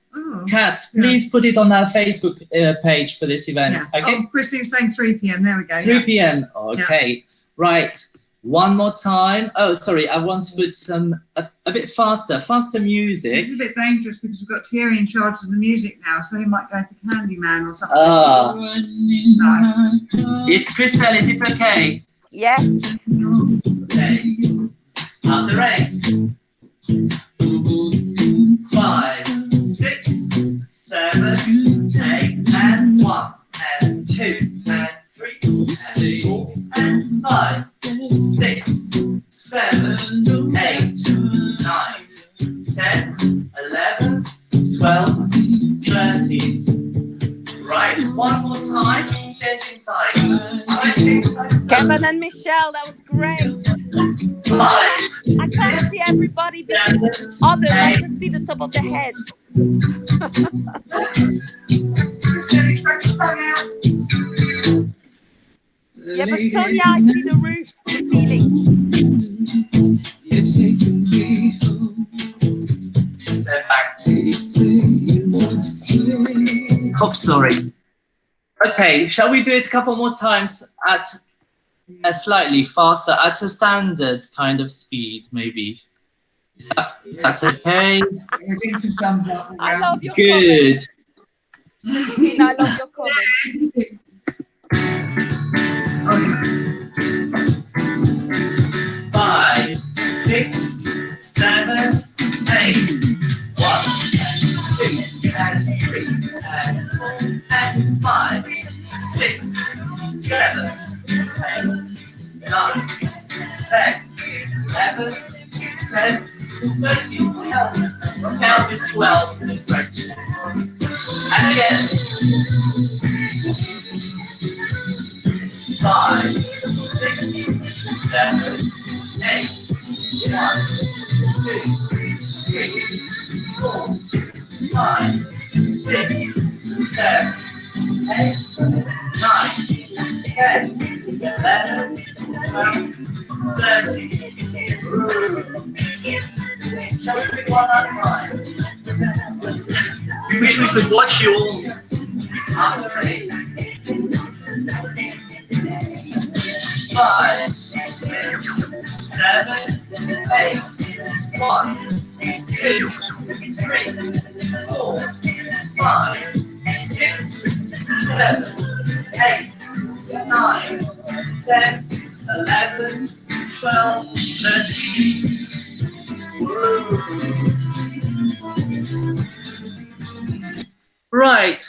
Kat, please put it on our Facebook page for this event. Yeah. Okay. Oh, Christine's saying 3 p.m. There we go. 3 p.m. Okay. Yeah. Right. One more time. Oh, sorry. I want to put a bit faster music. This is a bit dangerous because we've got Thierry in charge of the music now, so he might go for Candyman or something. No. Christelle, is it okay? Yes. Okay. After 8. 5, 6, 7, 8, and 1, and 2, and 3, and 4, and 5, 6, 7, 8, 9, 10, 11, 12, 13. Right, one more time, changing sides. Kevin and Michelle, that was great. 5, I can't see everybody because others I can see the top of their heads. Yeah, but Sonia, I see the roof, the ceiling. Oh, sorry. Okay, shall we do it a couple more times at Slightly faster at a standard kind of speed, maybe. That's okay. We're getting some thumbs up. I love your Good. Christine, I love your comment. 5, 6, 7, 8. 1, 2, and 3, and 4, and 5, 6, 7, 8, 9, 10, 11, 10, 13, 12. 12 is 12 in French. And again. 5, 6, 7, 8. 1, 2, 3, 4, 5, 6, 7, 8, 9, 10, 11, 12, 13. Shall we pick one last time? We wish we could watch you all after 8. 5, 6, 7, 8. 1, 2, 3, 4, 5, 6, 7, 8, 9, 10, 11, 12, 13. Right.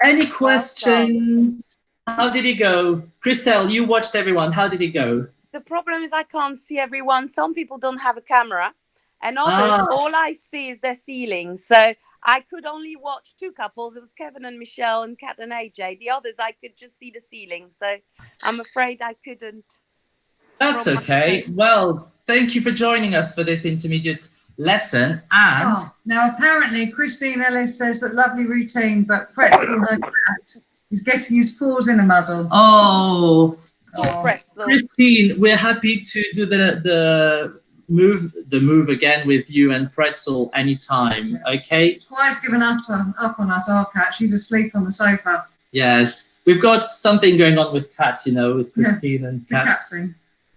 Any questions? How did it go? Christelle, you watched everyone. How did it go? The problem is I can't see everyone. Some people don't have a camera, and others, all I see is their ceiling. So I could only watch 2 couples. It was Kevin and Michelle and Kat and AJ. The others, I could just see the ceiling. So I'm afraid I couldn't. That's okay. Well, thank you for joining us for this intermediate lesson. And now apparently Christine Ellis says that lovely routine, but Pretzel, her cat, is getting his paws in a muddle. Oh, Christine, we're happy to do the move again with you and Pretzel anytime. Okay. Twice given up on us, our cat. She's asleep on the sofa. Yes, we've got something going on with cats, you know, with Christine and cats.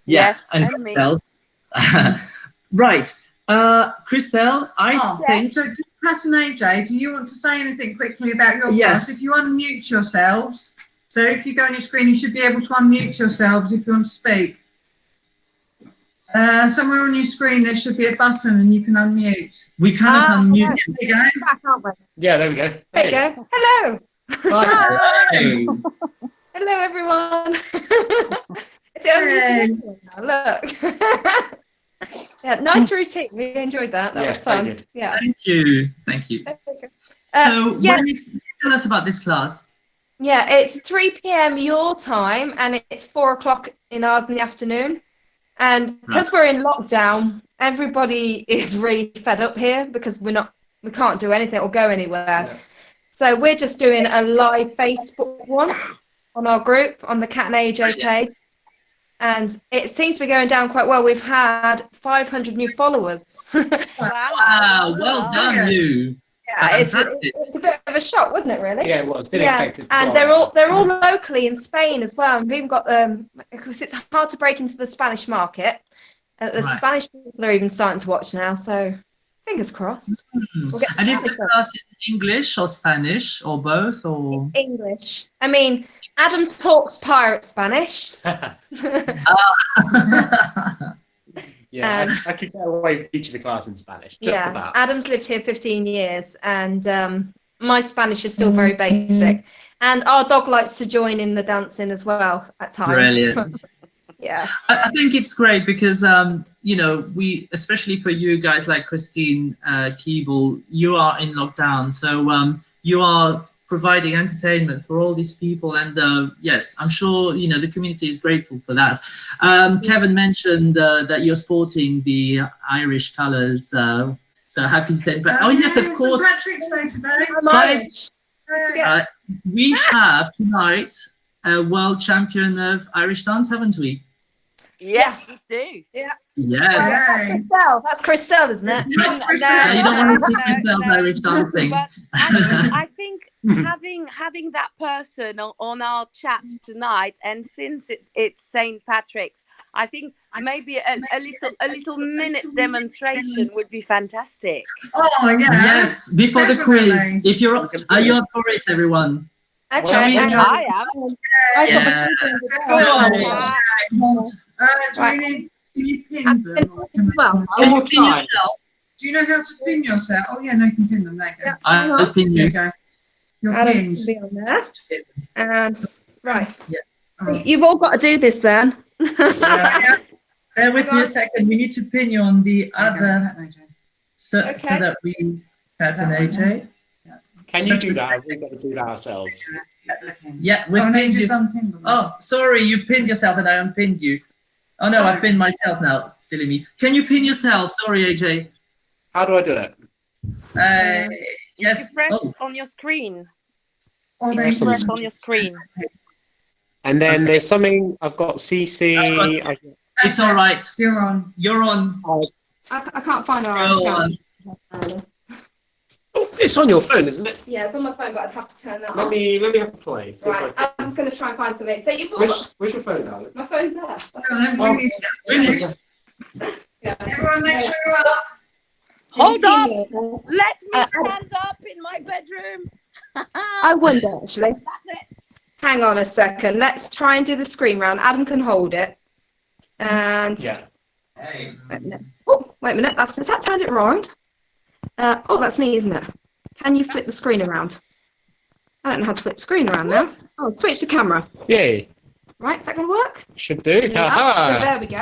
Yeah, yes, and Christelle. Right. Christelle, I think... So, Kat and AJ, do you want to say anything quickly about your class? If you unmute yourselves, so if you go on your screen, you should be able to unmute yourselves if you want to speak. Somewhere on your screen, there should be a button and you can unmute. We cannot unmute. There you go. Yeah, there we go. There you go. Hello. Hi. Hello, everyone. Is it a routine? Look. Yeah, nice routine. We enjoyed that. That was fun. Yeah. Thank you. Thank you. So, tell us about this class. Yeah, it's 3 p.m. your time, and it's 4 o'clock in ours in the afternoon. And because we're in lockdown, everybody is really fed up here because we can't do anything or go anywhere. Yeah. So we're just doing a live Facebook one on our group on the Cat and AJ page. And it seems to be going down quite well. We've had 500 new followers. Wow, well done, you. Yeah, it's a bit of a shock, wasn't it, really? Yeah, it was. Didn't expect it to and they're all locally in Spain as well. And we've even got because it's hard to break into the Spanish market. The Spanish people are even starting to watch now, so fingers crossed. We'll get and is the class in English or Spanish or both? Or English. I mean, Adam talks pirate Spanish. Yeah, I could get away with teaching the class in Spanish, just about. Adam's lived here 15 years, and my Spanish is still very basic. And our dog likes to join in the dancing as well at times. Brilliant. Yeah. I think it's great because, you know, especially for you guys like Christine Keeble, you are in lockdown. So you are providing entertainment for all these people, and yes, I'm sure you know the community is grateful for that. Kevin mentioned that you're sporting the Irish colours, so happy to say. But oh yes, of course. Patrick's Day today. I'm Irish. We have tonight a world champion of Irish dance, haven't we? Yes, we do. Yeah. Yes. That's Christelle, isn't it? No, you don't want to see Christelle's Irish dancing. But I think having that person on our chat tonight, and since it's St. Patrick's, I think maybe a little minute demonstration would be fantastic. Oh yeah. Yes, before the quiz. If are you up for it, everyone? Okay. I am. Yeah. Can you pin them? As well. Can you pin yourself? Do you know how to pin yourself? Oh yeah, no, you can pin them. There you go. I'll pin you. There you go. You're Adam's pinned. gonna be on there. And right. Yeah. So you've all got to do this then. Yeah. Bear with me a second. We need to pin you on the other, so Okay. that we Kat and AJ. Can you do that? We've got to do that ourselves. Yeah, we've no, pinned you. just unpinned them. Oh, sorry, you pinned yourself and I unpinned you. Oh no, I pinned myself now. Silly me. Can you pin yourself? Sorry, AJ. How do I do it? Yes. You press on your screen. Oh, You press on your screen. And then there's something, I've got CC. It's all right. You're on. You're on. I can't find our Go on. Oh, it's on your phone, isn't it? Yeah, it's on my phone, but I'd have to turn that Let on. me have a play. See Right, if I I'm just going to try and find something. So you've all can. got... Where's your phone, darling? My phone's there. Yeah. Everyone make sure you're up. Hold Can up. you see me? Let me stand up in my bedroom. I wonder, actually. That's it. Hang on a second. Let's try and do the screen round. Adam can hold it. And... Yeah. Hey. Wait a minute. Oh, wait a minute. Has that turned it round? Oh, that's me, isn't it? Can you flip the screen around? I don't know how to flip the screen around now. Oh, switch the camera. Yay. Right, is that going to work? Should do. Yeah. Haha. So there we go.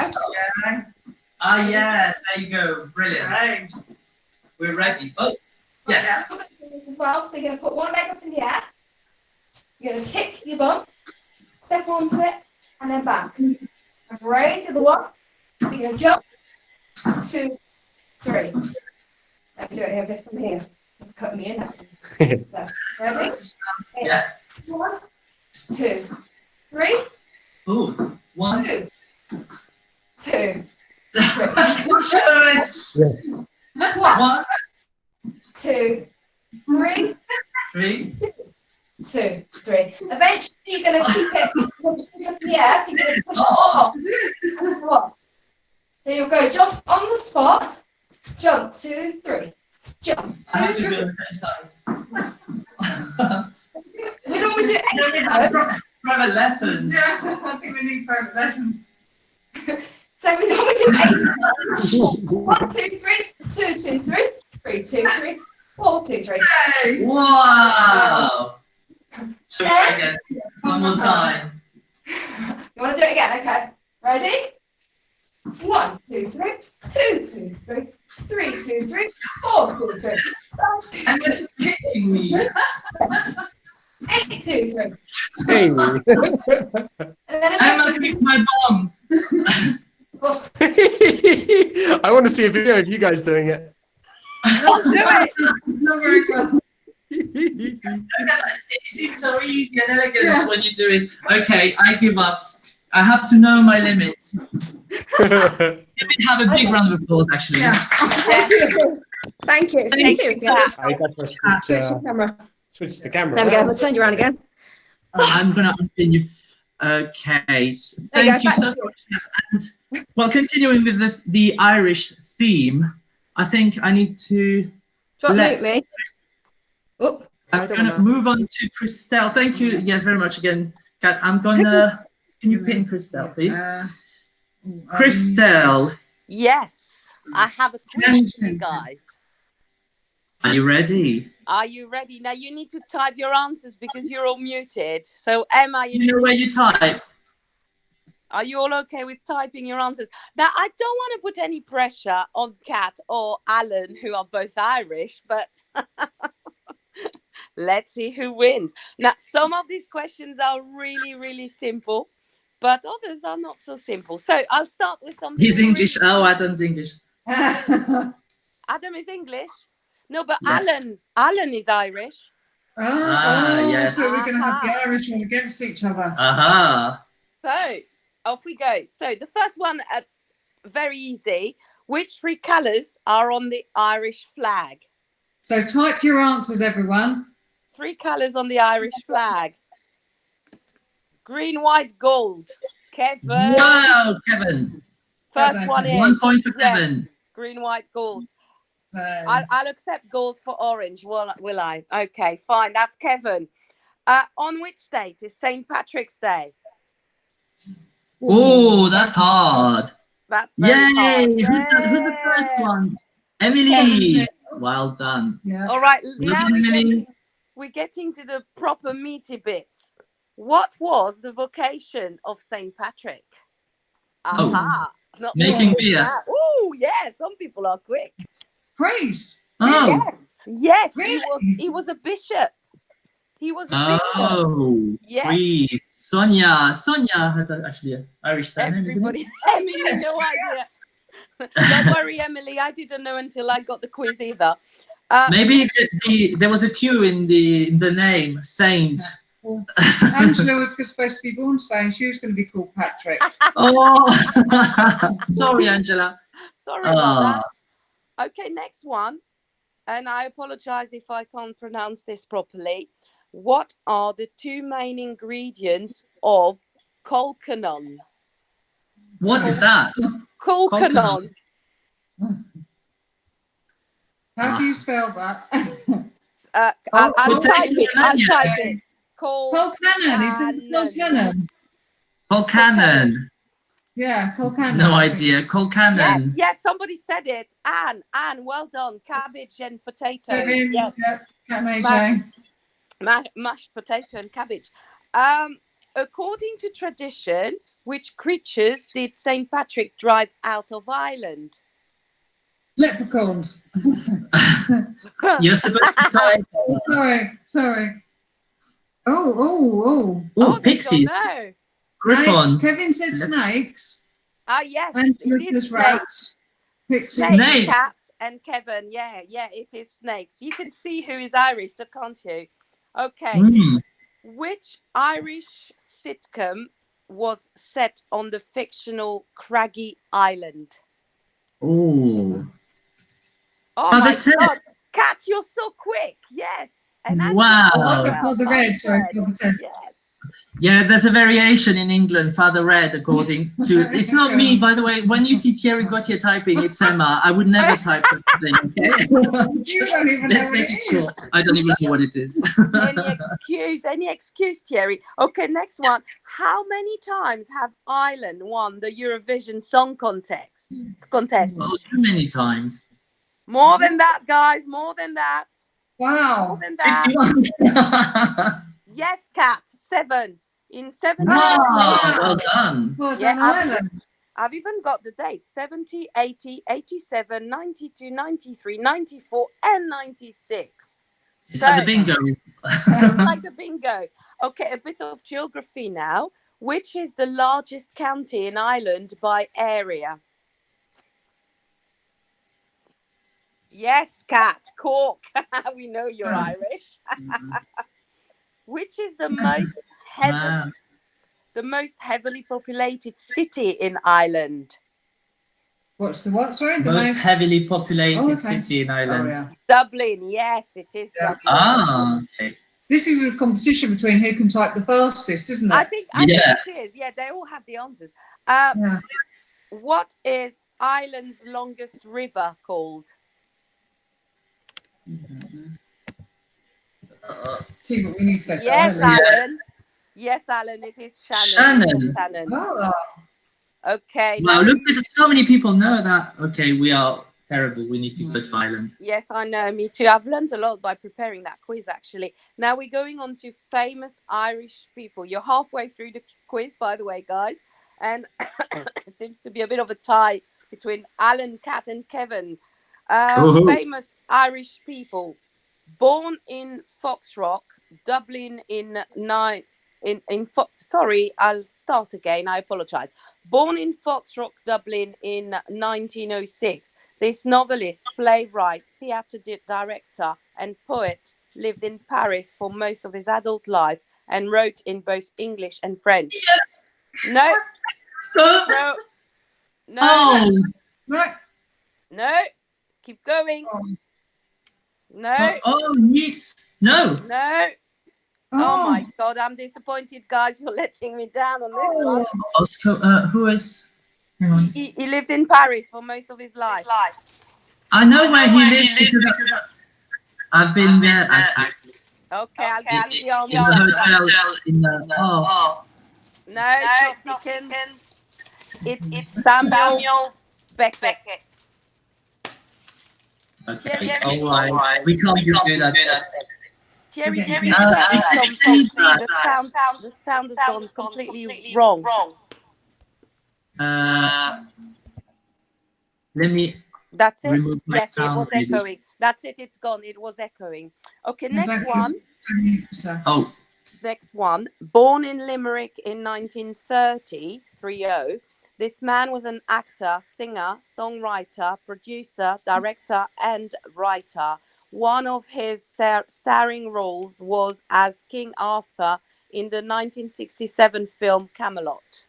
Ah, yes. There you go. Brilliant. Right. We're ready. Oh, yes. As well. So you're going to put one leg up in the air. You're going to kick your bum, step onto it, and then back. And raise the other one. So you're going to jump. 2, 3. Let me do it here from here. It's cutting me in actually. So, ready? Yeah. 1, 2, 3. Ooh. 1, 2, 2, 3. 1, 2, 3. 3. 2, 3. Eventually, you're going to keep it up in the air, so you're going to push it off. And go up. So you'll go jump on the spot, jump 2, 3, jump 2, 3. We normally do extra. Private lessons. Yeah, I think we need private lessons. So we normally do extra. 1, 2, 3, 2, 2, 3, 3, 2, 3, 4, 2, 3. Hey. Wow. Should we try again? One more time. You want to do it again? Okay. Ready? 1, 2, 3, 2, 2, 3, 3, 2, 3, 4, 2, 3. And this kicking me. 8, 2, 3. Hey. And then I'm gonna kick my bum. I want to see a video of you guys doing it. I'll do it. Not very well. It seems so easy and elegant when you do it. Okay, I give up. I have to know my limits. Let me have a big round of applause, actually. Yeah. Thank you. Thank you. Seriously. I got to Switch the camera. switch the camera. There we go. We'll turn you around again. I'm going to continue. Okay, so There you thank go, you so back to much. And, well, continuing with the Irish theme, I think I need to... Drop Let's- mute me. Oh, I'm going to move on to Christelle. Thank you, yes, very much again, Kat. I'm going to... Can you pin Christelle, please? Christelle, Yes, I have a question, you guys. are you ready? Are you ready? Now you need to type your answers because you're all muted. So Emma, You know where you type? are you all okay with typing your answers? Now I don't want to put any pressure on Kat or Alan, who are both Irish, but let's see who wins. Now some of these questions are really, really simple, but others are not so simple. So I'll start with something. He's English. Oh, Adam's English. Adam is English. No, but Yeah. Alan is Irish. Yes. So we're going to have the Irish all against each other. Aha. So off we go. So the first one, very easy. Which 3 colours are on the Irish flag? So type your answers, everyone. 3 colours on the Irish flag. Green, white, gold. Kevin. Wow, Kevin. First one in. 1 point for Kevin. Green, white, gold. I'll accept gold for orange, will I? Okay, fine. That's Kevin. On which date is St. Patrick's Day? Oh, that's hard. That's very hard. Who's the first one? Emily. Well done. Yeah. All right, Well now done, we're getting to the proper meaty bits. What was the vocation of St. Patrick? Aha. Not making beer. Oh, yeah, some people are quick. Priest. Oh. Yes. Really? He was a bishop. He was a bishop. Oh, yes. Priest. Sonia has actually an Irish surname, Everybody, isn't it? Emily, no idea. Don't worry, Emily. I didn't know until I got the quiz either. Maybe there was a Q in the name, Saint. Well, Angela was supposed to be born Saint. She was going to be called Patrick. Oh, sorry, Angela. Sorry about that. Okay, next one. And I apologize if I can't pronounce this properly. What are the 2 main ingredients of colcanon? What is that? Colcanon. How do you spell that? I'll type it. Colcanon. Is it colcanon? Colcanon. Yeah, colcanon. No idea. Colcanon. Yes, somebody said it. Anne, well done. Cabbage and potatoes. Yes. Mashed potato and cabbage. According to tradition, which creatures did St. Patrick drive out of Ireland? Leprechauns. You're supposed to type. Sorry. Oh, pixies. No. Griffon. Kevin said snakes. Yes. And it is rats. Snakes. Cat and Kevin. Yeah, it is snakes. You can see who is Irish, can't you? Okay. Which Irish sitcom was set on the fictional Craggy Island? Oh my God. Kat, you're so quick. Yes. And wow. Father Red. Sorry. Yes. Yeah, there's a variation in England, Father Red, according to... It's not me, by the way. When you see Thierry Gauthier typing, it's Emma. I would never type something, okay? You don't even know what it is. I don't even know what it is. Any excuse, Thierry. Okay, next one. How many times have Ireland won the Eurovision Song Contest? Oh, too many times. More than that, guys. More than that. Wow. More than that. 51. Yes, Kat. 7. In 7. Wow, well done. Well done, Ireland. I've even got the dates. 70, 80, 87, 92, 93, 94, and 96. It's like the bingo. It's like the bingo. Okay, a bit of geography now. Which is the largest county in Ireland by area? Yes, Kat. Cork. We know you're Irish. Which is the most heavily populated city in Ireland? What's the what? Sorry, the most heavily populated city in Ireland. Oh, yeah. Dublin. Yes, it is. Dublin. Okay. This is a competition between who can type the fastest, isn't it? I think it is. Yeah, they all have the answers. What is Ireland's longest river called? See, but we need to go to Yes, Ireland. Alan. Yes, Alan. It is Shannon. Shannon. Oh. Okay. Wow, look at so many people know that. Okay, we are terrible. We need to go to Ireland. Yes, I know. Me too. I've learned a lot by preparing that quiz, actually. Now we're going on to famous Irish people. You're halfway through the quiz, by the way, guys. And it seems to be a bit of a tie between Alan, Kat, and Kevin. Famous Irish people. Born in Foxrock, Dublin sorry, I'll start again. I apologize. Born in Foxrock, Dublin in 1906, this novelist, playwright, theatre director, and poet lived in Paris for most of his adult life and wrote in both English and French. Yes. No. Keep going. No. Oh, neat. No. No. Oh my God, I'm disappointed, guys. You're letting me down on this one. Oscar, who is? Hang on. He lived in Paris for most of his life. I know where he lives because I've been there. Okay, I'll give you the answer. In the hotel in the. Oh. No, it's not Dickens. It's Samuel Beckett. Okay. All right. We can't just do that. Jerry, did you the sound has gone completely wrong. Let me. That's it. Remove my Yes, sound, it was maybe. echoing. That's it. It's gone. It was echoing. Okay, next one. Oh. Next one. Born in Limerick in 1930, this man was an actor, singer, songwriter, producer, director, and writer. One of his starring roles was as King Arthur in the 1967 film Camelot.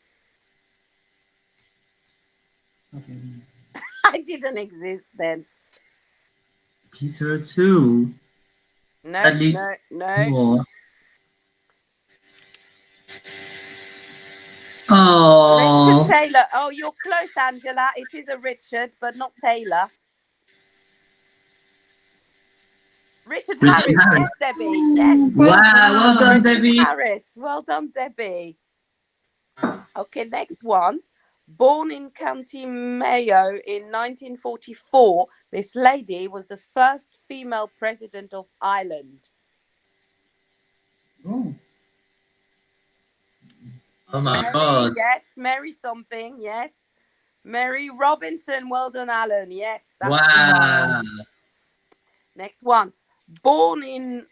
Okay. I didn't exist then. Peter too. No. More. Oh. Richard Taylor. Oh, you're close, Angela. It is a Richard, but not Taylor. Richard Harris. Yes, Debbie. Yes. Wow, well done, Debbie. Harris. Well done, Debbie. Okay, next one. Born in County Mayo in 1944, this lady was the first female president of Ireland. Oh my Mary, God. yes, Mary something, yes. Mary Robinson, well done, Alan. Yes. That's Wow. Next one. Born in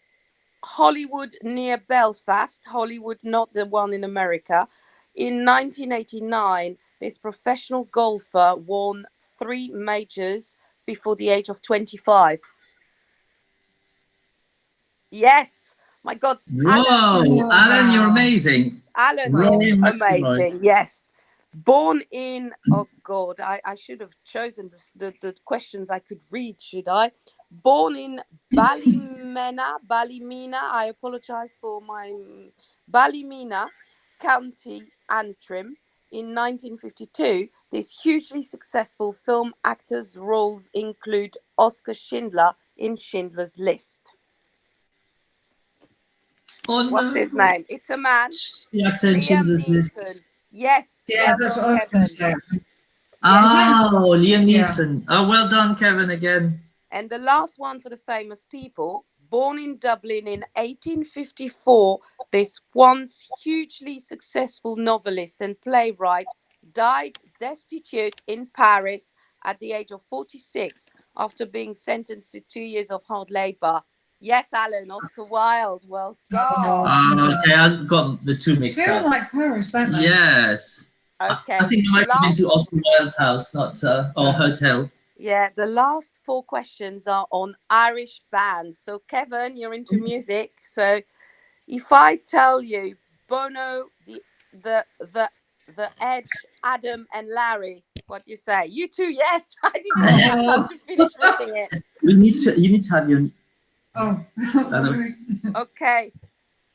Hollywood near Belfast, Hollywood, not the one in America. In 1989, this professional golfer won 3 majors before the age of 25. Yes. My God. Whoa, Alan, you're amazing. Alan, amazing. Yes. Born in, oh God, I should have chosen the questions I could read, should I? Born in Ballymena, I apologize for my Ballymena, County Antrim in 1952. This hugely successful film actor's roles include Oscar Schindler in Schindler's List. Oh, no. What's his name? It's a man. The actor in Schindler's List. Yes. Yeah, that's what I was going to say. Oh, Liam Neeson. Oh, well done, Kevin, again. And the last one for the famous people. Born in Dublin in 1854, this once hugely successful novelist and playwright died destitute in Paris at the age of 46 after being sentenced to 2 years of hard labor. Yes, Alan, Oscar Wilde. Well done. Okay, I got the two mixed They all up. like Paris, don't they? Yes. Okay. I think I might have been to Oscar Wilde's house, not or hotel. Yeah, the last 4 questions are on Irish bands. So, Kevin, you're into music. So, if I tell you Bono, the Edge, Adam, and Larry, what do you say? You two, yes. I didn't have time to finish reading it. You need to have your. Oh. Okay.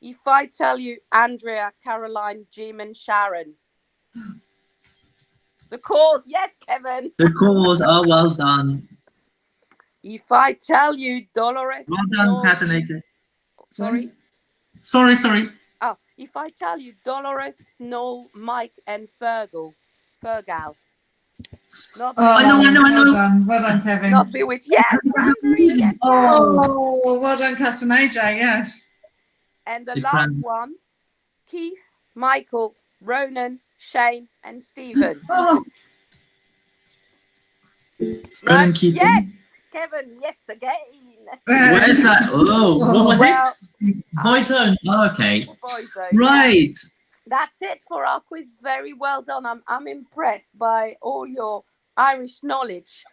If I tell you Andrea, Caroline, Jim, and Sharon. The Cause, yes, Kevin. The Cause, oh, well done. If I tell you Dolores. Well done, Pat and AJ. Sorry? Sorry. Oh, if I tell you Dolores, Noel, Mike, and Fergal. Not I know. Well done, Kevin. Not Bewitched. Yes, Boundary. Yes. Oh, well done, Cat and AJ. Yes. And the last one, Keith, Michael, Ronan, Shane, and Stephen. Ronan Keating. Yes, Kevin. Yes, again. Where's that? Oh, what was it? Boyzone. Oh, okay. Boyzone. Right. That's it for our quiz. Very well done. I'm impressed by all your Irish knowledge.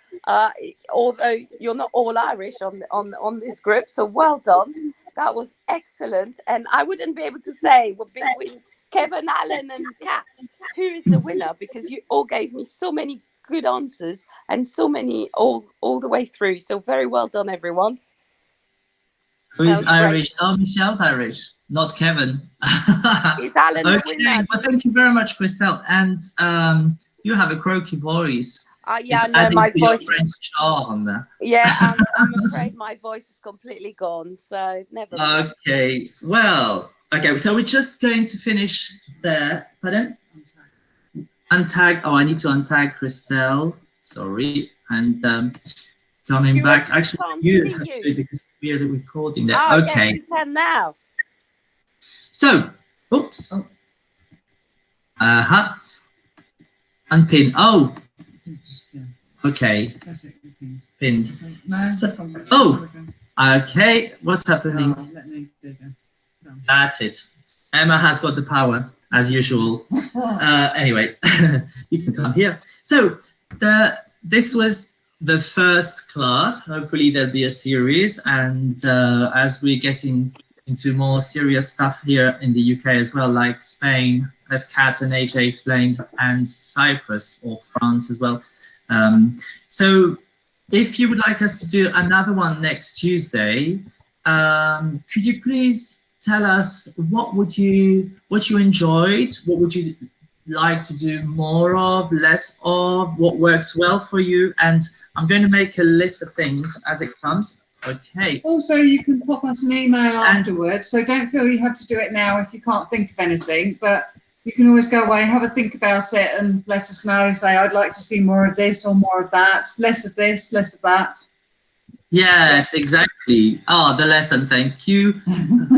Although you're not all Irish on this group, so well done. That was excellent. And I wouldn't be able to say between Kevin, Alan, and Kat who is the winner, because you all gave me so many good answers and so many all the way through. So very well done, everyone. Who is Irish? Oh, Michelle's Irish, not Kevin. Is Alan the Okay, winner? well, thank you very much, Christelle. And you have a croaky voice. Yeah, It's no, adding my to your voice French is... charm. Yeah, I'm afraid my voice is completely gone, so never mind. Okay, well, okay, so we're just going to finish there. Pardon? Untag. Oh, I need to untag Christelle. Sorry. And coming back. Actually, you have to, because we are recording there. Oh, okay. yes, you can now. So, oops. Unpin. Oh. Okay. Pinned. So, oh. Okay. What's happening? That's it. Emma has got the power, as usual. Anyway, you can come here. So, this was the first class. Hopefully, there'll be a series. And as we're getting into more serious stuff here in the UK as well, like Spain, as Kat and AJ explained, and Cyprus or France as well. So if you would like us to do another one next Tuesday, could you please tell us what you enjoyed, what would you like to do more of, less of, what worked well for you? And I'm going to make a list of things as it comes. Okay. Also, you can pop us an email afterwards, so don't feel you have to do it now if you can't think of anything, but you can always go away, have a think about it and let us know. Say, I'd like to see more of this or more of that, less of this, less of that. Yes, exactly. Oh, the lesson. Thank you.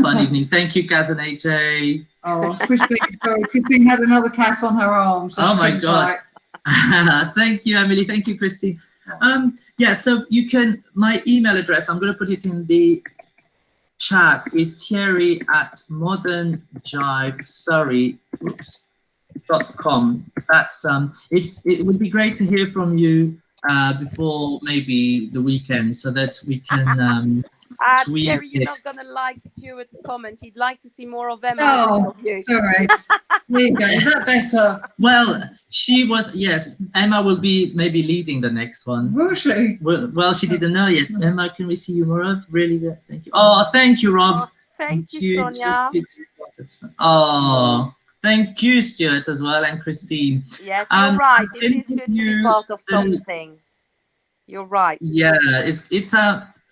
Fun evening. Thank you, Kat and AJ. Oh, Christine, sorry, Christine had another cat on her arm. So oh my God. Thank you, Emily. Thank you, Christine. Yeah, so you can, my email address, I'm going to put it in the chat, is thierry@modernjivesurrey.com. That's it would be great to hear from you before maybe the weekend, so that we can tweet Terry, you're it. not going to like Stuart's comment. He'd like to see more of Emma. Oh, of you. Sorry. There you go. Is that better? Well, she was, yes. Emma will be maybe leading the next one. Will she? Well, she didn't know yet. Emma, can we see you more of? Really good. Thank you. Oh, thank you, Rob. Oh, thank you, Sonia. Oh, thank you, Stuart, as well, and Christine. Yes, you're right. It is good to be part of something. You're right. Yeah, it's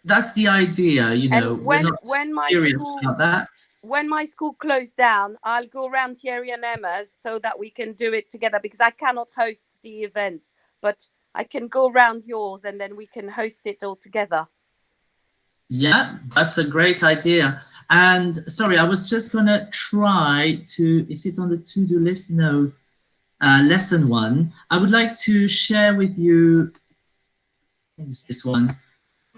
that's the idea, you know. And we're not when my serious school, about that. When my school closed down, I'll go around Thierry and Emma's so that we can do it together, because I cannot host the events, but I can go around yours and then we can host it all together. Yeah, that's a great idea. And sorry, I was just gonna try to, is it on the to-do list? No, lesson 1. I would like to share with you, I think it's this one.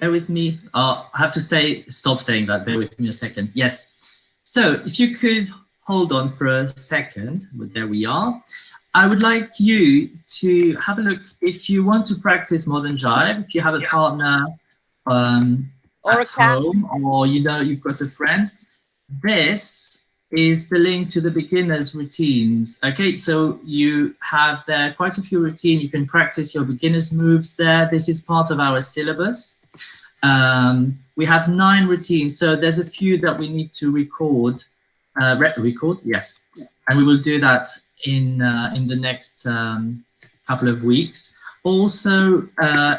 Bear with me. I have to stop saying that. Bear with me a second. Yes. So if you could hold on for a second, but there we are. I would like you to have a look. If you want to practice Modern Jive, if you have a partner or at home, or you know you've got a friend, this is the link to the beginners routines. Okay, so you have there quite a few routines. You can practice your beginners moves there. This is part of our syllabus. We have 9 routines, so there's a few that we need to record. Yes, and we will do that in the next couple of weeks. Also,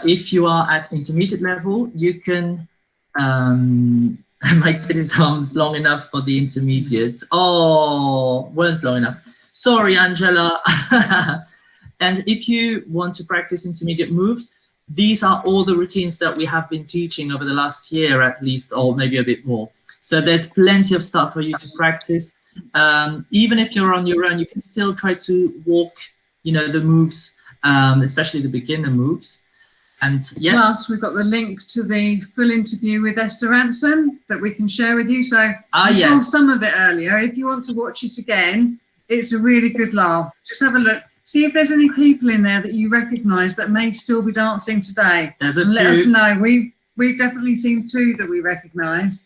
if you are at intermediate level, you can. My kid is arms long enough for the intermediate. Oh, weren't long enough. Sorry, Angela. And if you want to practice intermediate moves, these are all the routines that we have been teaching over the last year at least, or maybe a bit more. So there's plenty of stuff for you to practice. Even if you're on your own, you can still try to walk, you know, the moves, especially the beginner moves. And yes. Plus, we've got the link to the full interview with Esther Ranson that we can share with you. So you saw some of it earlier. If you want to watch it again, it's a really good laugh. Just have a look. See if there's any people in there that you recognise that may still be dancing today. There's a few. Let us know. We've definitely seen 2 that we recognise.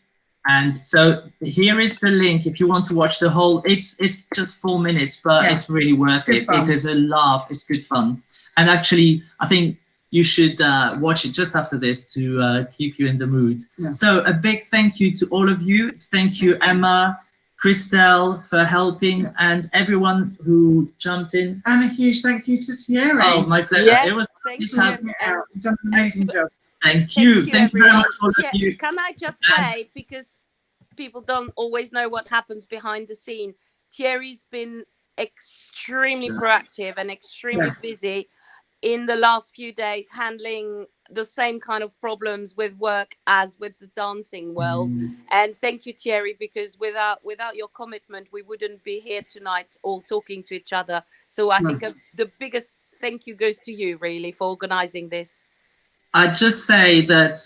And so here is the link if you want to watch the whole. It's just 4 minutes, but it's really worth it. It is a laugh. It's good fun. And actually, I think you should watch it just after this to keep you in the mood. Yeah. So a big thank you to all of you. Thank you, Emma, Christelle, for helping, and everyone who jumped in. And a huge thank you to Thierry. Oh, my pleasure. Yes, It was thank just you. have. You've done an amazing job. Thank you very everyone. much, all of you. Can I just And- say, because people don't always know what happens behind the scene, Thierry's been extremely proactive and extremely busy in the last few days, handling the same kind of problems with work as with the dancing world. And thank you, Thierry, because without your commitment, we wouldn't be here tonight all talking to each other. So I think the biggest thank you goes to you, really, for organizing this. I just say that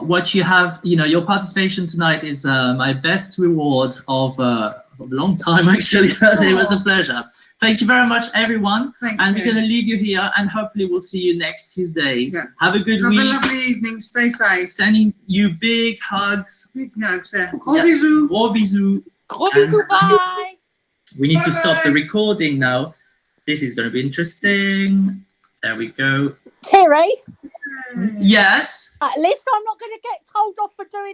what you have, your participation tonight is my best reward of a long time, actually. It was a pleasure. Thank you very much, everyone. Thank and you. We're going to leave you here, and hopefully we'll see you next Tuesday. Yeah. Have a good Have week. a lovely evening. Stay safe. Sending you big hugs. Big hugs there. Gros bisous. Gros bisous. Gros bisous. Bye. We need to Bye-bye. stop the recording now. This is going to be interesting. There we go. Thierry, Yes. at least I'm not going to get told off for doing